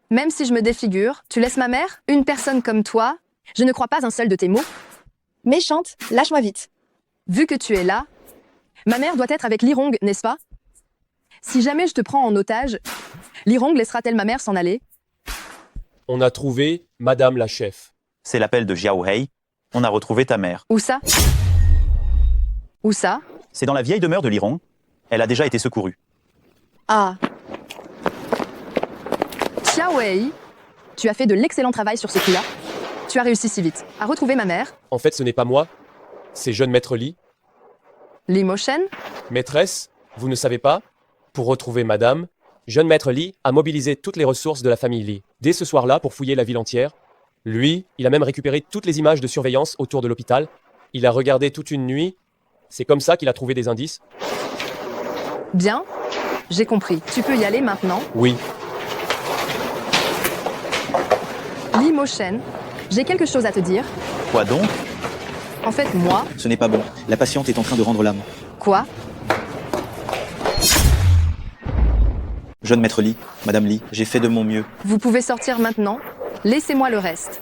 Même si je me défigure, tu laisses ma mère? Une personne comme toi, je ne crois pas un seul de tes mots. Méchante, lâche-moi vite. Vu que tu es là, ma mère doit être avec Lirong, n'est-ce pas? Si jamais je te prends en otage, Lirong laissera-t-elle ma mère s'en aller? On a trouvé Madame la chef. C'est l'appel de Jiao Hei. On a retrouvé ta mère. Où ça? Où ça? C'est dans la vieille demeure de Lirong. Elle a déjà été secourue. Ah. Hua Wei, tu as fait de l'excellent travail sur ce coup-là. Tu as réussi si vite à retrouver ma mère. En fait, ce n'est pas moi, c'est jeune maître Lee. Li Moshen. Maîtresse, vous ne savez pas? Pour retrouver madame, jeune maître Lee a mobilisé toutes les ressources de la famille Lee. Dès ce soir-là, pour fouiller la ville entière. Lui, il a même récupéré toutes les images de surveillance autour de l'hôpital. Il a regardé toute une nuit. C'est comme ça qu'il a trouvé des indices. Bien, j'ai compris. Tu peux y aller maintenant. Oui. Li Moshen, j'ai quelque chose à te dire. Quoi donc? En fait, moi... Ce n'est pas bon. La patiente est en train de rendre l'âme. Quoi? Jeune maître Lee, Madame Lee, j'ai fait de mon mieux. Vous pouvez sortir maintenant. Laissez-moi le reste.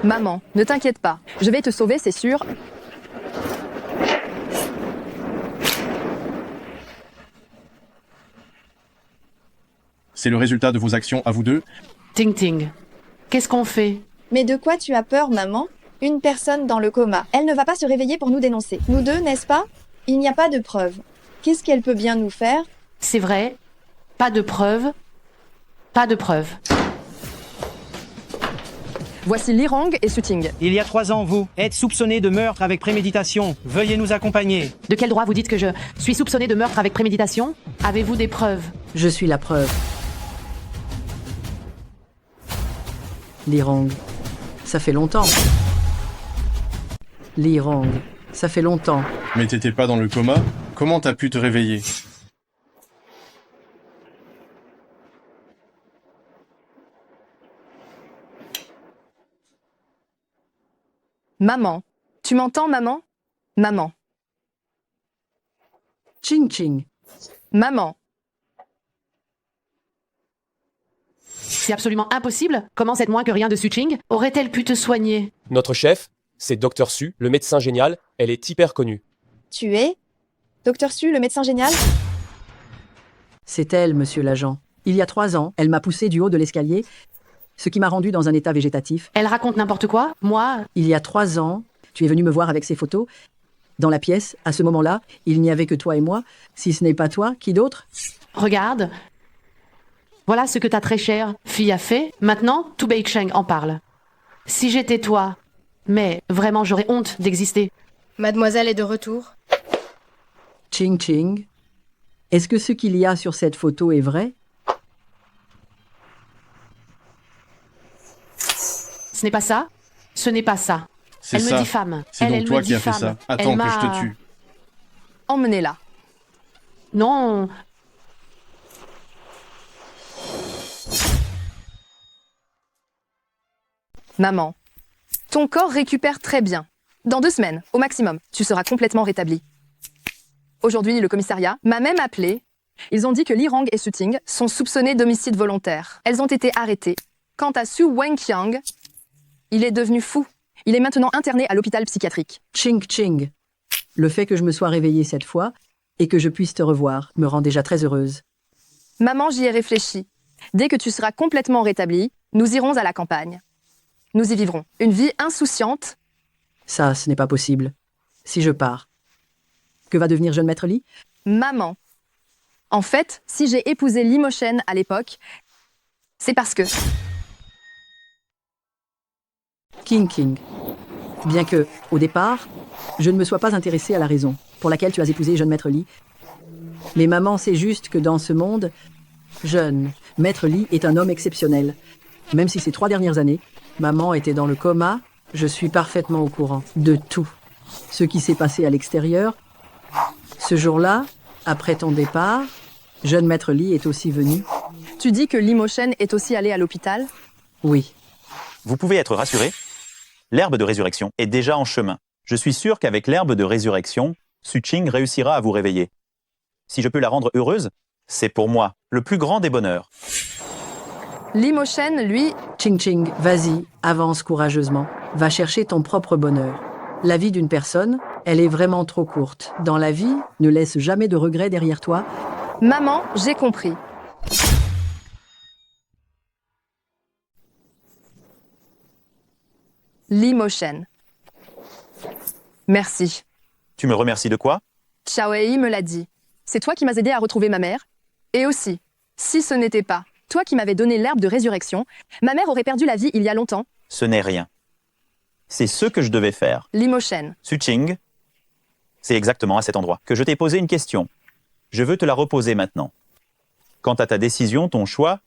Maman, ne t'inquiète pas. Je vais te sauver, c'est sûr. C'est le résultat de vos actions à vous deux. Ting Ting, qu'est-ce qu'on fait? Mais de quoi tu as peur, maman? Une personne dans le coma. Elle ne va pas se réveiller pour nous dénoncer. Nous deux, n'est-ce pas? Il n'y a pas de preuves. Qu'est-ce qu'elle peut bien nous faire? C'est vrai. Pas de preuves. Pas de preuves. Voici Lirang et Suting. Il y a 3 ans, vous êtes soupçonné de meurtre avec préméditation. Veuillez nous accompagner. De quel droit vous dites que je suis soupçonné de meurtre avec préméditation? Avez-vous des preuves? Je suis la preuve. Lirang, ça fait longtemps. Lirang, ça fait longtemps. Mais t'étais pas dans le coma? Comment t'as pu te réveiller? Maman. Tu m'entends, maman? Maman. Ching Ching. Maman. C'est absolument impossible. Comment cette moins que rien de Suching? Aurait-elle pu te soigner? Notre chef, c'est Dr Su, le médecin génial. Elle est hyper connue. Tu es Dr Su, le médecin génial? C'est elle, monsieur l'agent. Il y a 3 ans, elle m'a poussé du haut de l'escalier, ce qui m'a rendu dans un état végétatif. Elle raconte n'importe quoi. Moi... Il y a 3 ans, tu es venu me voir avec ces photos. Dans la pièce, à ce moment-là, il n'y avait que toi et moi. Si ce n'est pas toi, qui d'autre? Regarde. Voilà ce que ta très chère fille a fait. Maintenant, tout Beicheng en parle. Si j'étais toi... Mais vraiment, j'aurais honte d'exister. Mademoiselle est de retour. Ching Ching. Est-ce que ce qu'il y a sur cette photo est vrai? Ce n'est pas ça. Ce n'est pas ça. C'est Elle ça. me diffame. C'est donc elle toi me qui as fait diffame. ça. Attends Elle que je m'a- te tue. Emmenez-la. Non. Maman. Ton corps récupère très bien. Dans 2 semaines, au maximum, tu seras complètement rétabli. Aujourd'hui, le commissariat m'a même appelé. Ils ont dit que Lirang et Suting sont soupçonnés d'homicide volontaire. Elles ont été arrêtées. Quant à Su Wenqiang, il est devenu fou. Il est maintenant interné à l'hôpital psychiatrique. Ching Ching. Le fait que je me sois réveillée cette fois et que je puisse te revoir me rend déjà très heureuse. Maman, j'y ai réfléchi. Dès que tu seras complètement rétabli, nous irons à la campagne. Nous y vivrons une vie insouciante. Ça, ce n'est pas possible. Si je pars, que va devenir jeune maître Lee? Maman. En fait, si j'ai épousé Li Moshen à l'époque, c'est parce que... King King. Bien que, au départ, je ne me sois pas intéressée à la raison pour laquelle tu as épousé jeune maître Lee. Mais maman, c'est juste que dans ce monde, jeune maître Lee est un homme exceptionnel. Même si ces 3 dernières années, maman était dans le coma, je suis parfaitement au courant de tout. Ce qui s'est passé à l'extérieur. Ce jour-là, après ton départ, jeune maître Lee est aussi venu. Tu dis que Li Moshen est aussi allé à l'hôpital? Oui. Vous pouvez être rassuré. L'herbe de résurrection est déjà en chemin. Je suis sûr qu'avec l'herbe de résurrection, Suching réussira à vous réveiller. Si je peux la rendre heureuse, c'est pour moi le plus grand des bonheurs. Li Moshen, lui... Ching Ching, vas-y, avance courageusement. Va chercher ton propre bonheur. La vie d'une personne, elle est vraiment trop courte. Dans la vie, ne laisse jamais de regrets derrière toi. Maman, j'ai compris. Li Moshen. Merci. Tu me remercies de quoi? Xiao Wei me l'a dit. C'est toi qui m'as aidé à retrouver ma mère. Et aussi, si ce n'était pas toi qui m'avais donné l'herbe de résurrection, ma mère aurait perdu la vie il y a longtemps. Ce n'est rien. C'est ce que je devais faire. Li Moshen. Suching, c'est exactement à cet endroit que je t'ai posé une question. Je veux te la reposer maintenant. Quant à ta décision, ton choix,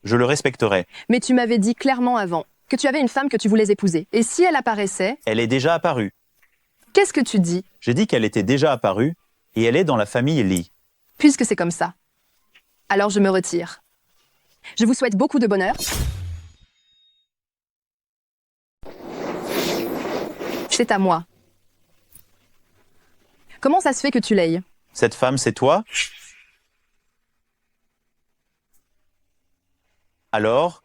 je le respecterai. Mais tu m'avais dit clairement avant que tu avais une femme que tu voulais épouser. Et si elle apparaissait... Elle est déjà apparue. Qu'est-ce que tu dis? J'ai dit qu'elle était déjà apparue et elle est dans la famille Lee. Puisque c'est comme ça. Alors je me retire. Je vous souhaite beaucoup de bonheur. C'est à moi. Comment ça se fait que tu l'aies? Cette femme, c'est toi? Alors,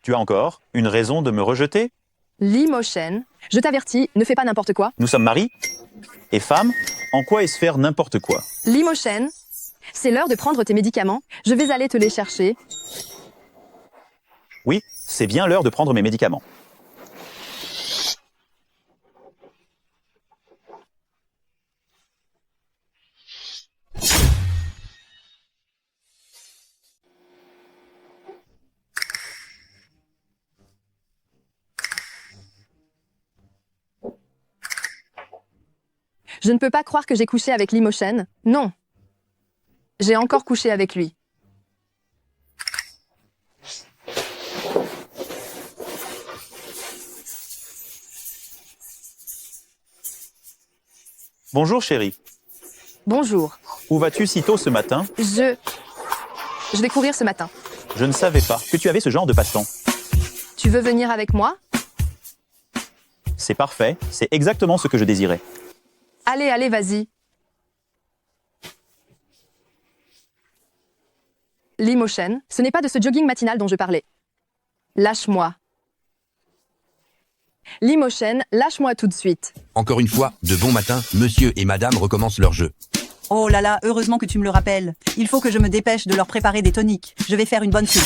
tu as encore une raison de me rejeter? Li Moshen, je t'avertis, ne fais pas n'importe quoi. Nous sommes mari et femme. En quoi est-ce faire n'importe quoi? Li Moshen, c'est l'heure de prendre tes médicaments. Je vais aller te les chercher. Oui, c'est bien l'heure de prendre mes médicaments. Je ne peux pas croire que j'ai couché avec Li Moshen. Non. J'ai encore couché avec lui. Bonjour chérie. Bonjour. Où vas-tu si tôt ce matin? Je vais courir ce matin. Je ne savais pas que tu avais ce genre de passe-temps. Tu veux venir avec moi? C'est parfait, c'est exactement ce que je désirais. Allez, allez, vas-y. Li Moshen, ce n'est pas de ce jogging matinal dont je parlais. Lâche-moi. Li Moshen, lâche-moi tout de suite. Encore une fois, de bon matin, monsieur et madame recommencent leur jeu. Oh là là, heureusement que tu me le rappelles. Il faut que je me dépêche de leur préparer des toniques. Je vais faire une bonne soupe.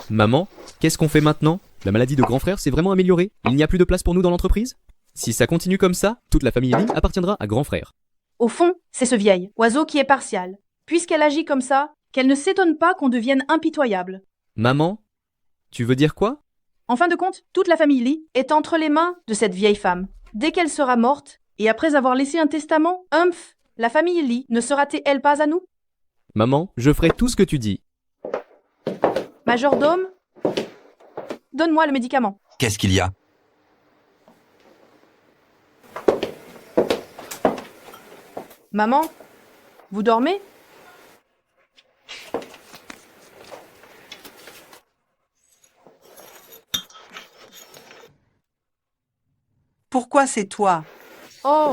Maman, qu'est-ce qu'on fait maintenant? La maladie de grand frère s'est vraiment améliorée. Il n'y a plus de place pour nous dans l'entreprise? Si ça continue comme ça, toute la famille Lee appartiendra à grand frère. Au fond, c'est ce vieil oiseau qui est partial. Puisqu'elle agit comme ça, qu'elle ne s'étonne pas qu'on devienne impitoyable. Maman, tu veux dire quoi? En fin de compte, toute la famille Lee est entre les mains de cette vieille femme. Dès qu'elle sera morte, et après avoir laissé un testament, la famille Lee ne sera-t-elle pas à nous? Maman, je ferai tout ce que tu dis. Majordome, donne-moi le médicament. Qu'est-ce qu'il y a? Maman, vous dormez? Pourquoi c'est toi? Oh!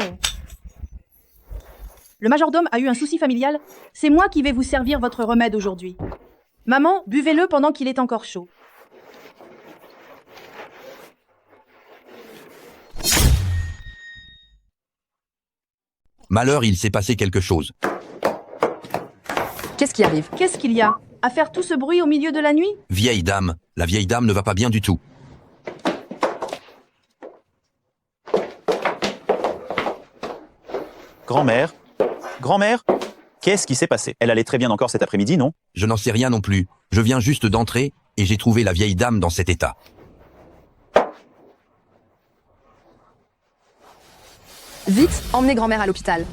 Le majordome a eu un souci familial. C'est moi qui vais vous servir votre remède aujourd'hui. Maman, buvez-le pendant qu'il est encore chaud. Malheur, il s'est passé quelque chose. Qu'est-ce qui arrive? Qu'est-ce qu'il y a? À faire tout ce bruit au milieu de la nuit? Vieille dame, la vieille dame ne va pas bien du tout. Grand-mère? Grand-mère? Qu'est-ce qui s'est passé? Elle allait très bien encore cet après-midi, non? Je n'en sais rien non plus. Je viens juste d'entrer et j'ai trouvé la vieille dame dans cet état. Vite, emmenez grand-mère à l'hôpital.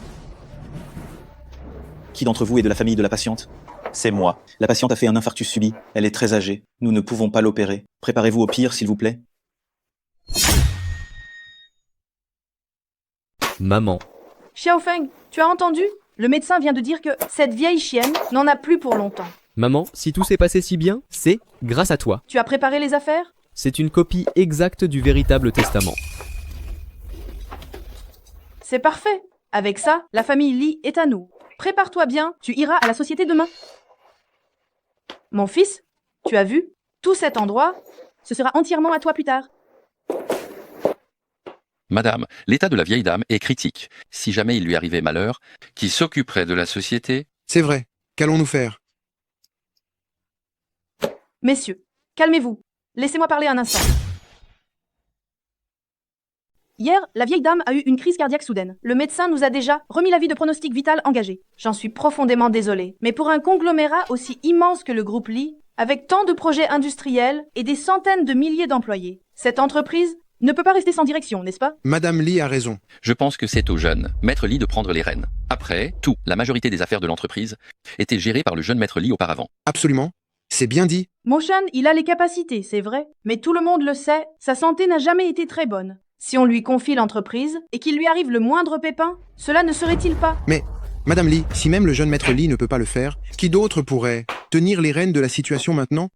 Qui d'entre vous est de la famille de la patiente? C'est moi. La patiente a fait un infarctus subit. Elle est très âgée. Nous ne pouvons pas l'opérer. Préparez-vous au pire, s'il vous plaît. Maman. Xiaofeng, tu as entendu? Le médecin vient de dire que cette vieille chienne n'en a plus pour longtemps. Maman, si tout s'est passé si bien, c'est grâce à toi. Tu as préparé les affaires? C'est une copie exacte du véritable testament. C'est parfait. Avec ça, la famille Lee est à nous. Prépare-toi bien, tu iras à la société demain. Mon fils, tu as vu? Tout cet endroit, ce sera entièrement à toi plus tard. Madame, l'état de la vieille dame est critique. Si jamais il lui arrivait malheur, qui s'occuperait de la société? C'est vrai. Qu'allons-nous faire? Messieurs, calmez-vous. Laissez-moi parler un instant. Hier, la vieille dame a eu une crise cardiaque soudaine. Le médecin nous a déjà remis l'avis de pronostic vital engagé. J'en suis profondément désolée. Mais pour un conglomérat aussi immense que le groupe Lee, avec tant de projets industriels et des centaines de milliers d'employés, cette entreprise ne peut pas rester sans direction, n'est-ce pas? Madame Lee a raison. Je pense que c'est au jeune, Maître Lee, de prendre les rênes. Après, la majorité des affaires de l'entreprise étaient gérées par le jeune Maître Lee auparavant. Absolument. C'est bien dit. Motion, il a les capacités, c'est vrai. Mais tout le monde le sait, sa santé n'a jamais été très bonne. Si on lui confie l'entreprise et qu'il lui arrive le moindre pépin, cela ne serait-il pas? Mais, Madame Lee, si même le jeune Maître Lee ne peut pas le faire, qui d'autre pourrait tenir les rênes de la situation maintenant?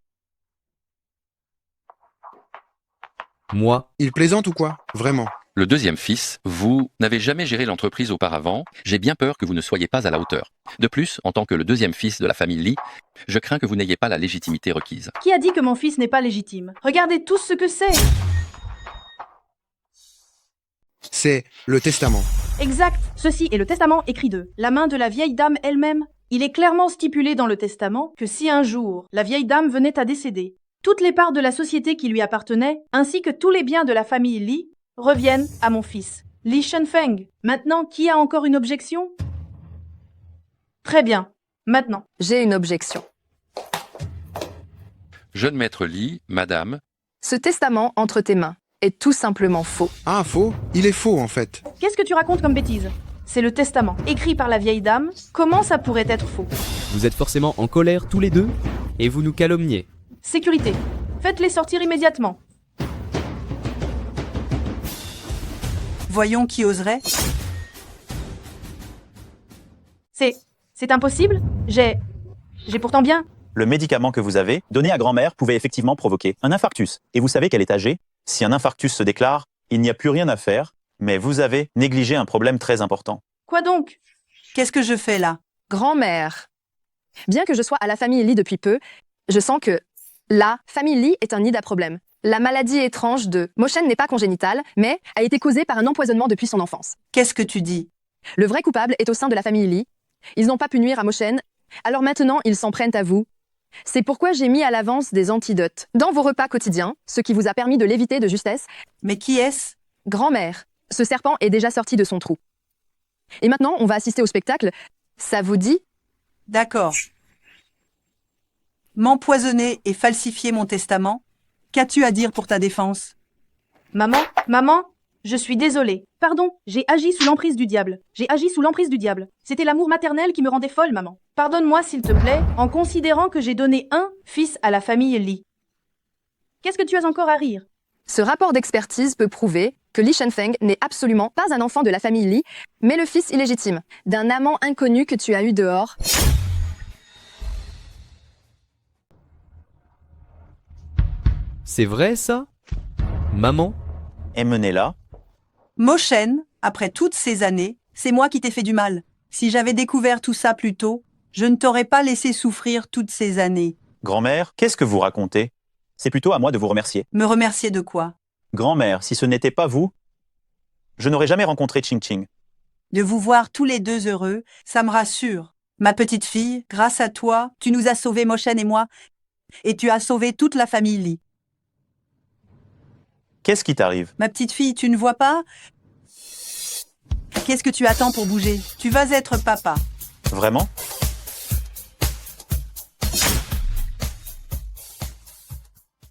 Moi. Il plaisante ou quoi? Vraiment? Le deuxième fils, vous n'avez jamais géré l'entreprise auparavant. J'ai bien peur que vous ne soyez pas à la hauteur. De plus, en tant que le deuxième fils de la famille Lee, je crains que vous n'ayez pas la légitimité requise. Qui a dit que mon fils n'est pas légitime? Regardez tout ce que c'est. C'est le testament. Exact. Ceci est le testament écrit de la main de la vieille dame elle-même. Il est clairement stipulé dans le testament que si un jour la vieille dame venait à décéder, toutes les parts de la société qui lui appartenaient, ainsi que tous les biens de la famille Lee, reviennent à mon fils, Li Shenfeng. Maintenant, qui a encore une objection? Très bien. Maintenant. J'ai une objection. Jeune Maître Lee, Madame. Ce testament entre tes mains est tout simplement faux. Ah, faux? Il est faux, en fait. Qu'est-ce que tu racontes comme bêtise? C'est le testament, écrit par la vieille dame. Comment ça pourrait être faux? Vous êtes forcément en colère tous les deux et vous nous calomniez. Sécurité. Faites-les sortir immédiatement. Voyons qui oserait. C'est impossible? J'ai pourtant bien... Le médicament que vous avez, donné à grand-mère, pouvait effectivement provoquer un infarctus. Et vous savez qu'elle est âgée. Si un infarctus se déclare, il n'y a plus rien à faire, mais vous avez négligé un problème très important. Quoi donc? Qu'est-ce que je fais là? Grand-mère. Bien que je sois à la famille Lee depuis peu, je sens que la famille Lee est un nid à problème. La maladie étrange de Motion n'est pas congénitale, mais a été causée par un empoisonnement depuis son enfance. Qu'est-ce que tu dis? Le vrai coupable est au sein de la famille Lee. Ils n'ont pas pu nuire à Motion, alors maintenant ils s'en prennent à vous. C'est pourquoi j'ai mis à l'avance des antidotes dans vos repas quotidiens, ce qui vous a permis de l'éviter de justesse. Mais qui est-ce? Grand-mère. Ce serpent est déjà sorti de son trou. Et maintenant, on va assister au spectacle. Ça vous dit? D'accord. M'empoisonner et falsifier mon testament? Qu'as-tu à dire pour ta défense? Maman, je suis désolée. Pardon, j'ai agi sous l'emprise du diable. C'était l'amour maternel qui me rendait folle, maman. Pardonne-moi, s'il te plaît, en considérant que j'ai donné un fils à la famille Lee. Qu'est-ce que tu as encore à rire? Ce rapport d'expertise peut prouver que Li Shenfeng n'est absolument pas un enfant de la famille Lee, mais le fils illégitime d'un amant inconnu que tu as eu dehors. C'est vrai, ça? Maman? Emmenez-la. Motion, après toutes ces années, c'est moi qui t'ai fait du mal. Si j'avais découvert tout ça plus tôt, je ne t'aurais pas laissé souffrir toutes ces années. Grand-mère, qu'est-ce que vous racontez? C'est plutôt à moi de vous remercier. Me remercier de quoi? Grand-mère, si ce n'était pas vous, je n'aurais jamais rencontré Ching Ching. De vous voir tous les deux heureux, ça me rassure. Ma petite fille, grâce à toi, tu nous as sauvés, Motion et moi, et tu as sauvé toute la famille Lee. Qu'est-ce qui t'arrive? Ma petite fille, tu ne vois pas? Qu'est-ce que tu attends pour bouger? Tu vas être papa. Vraiment?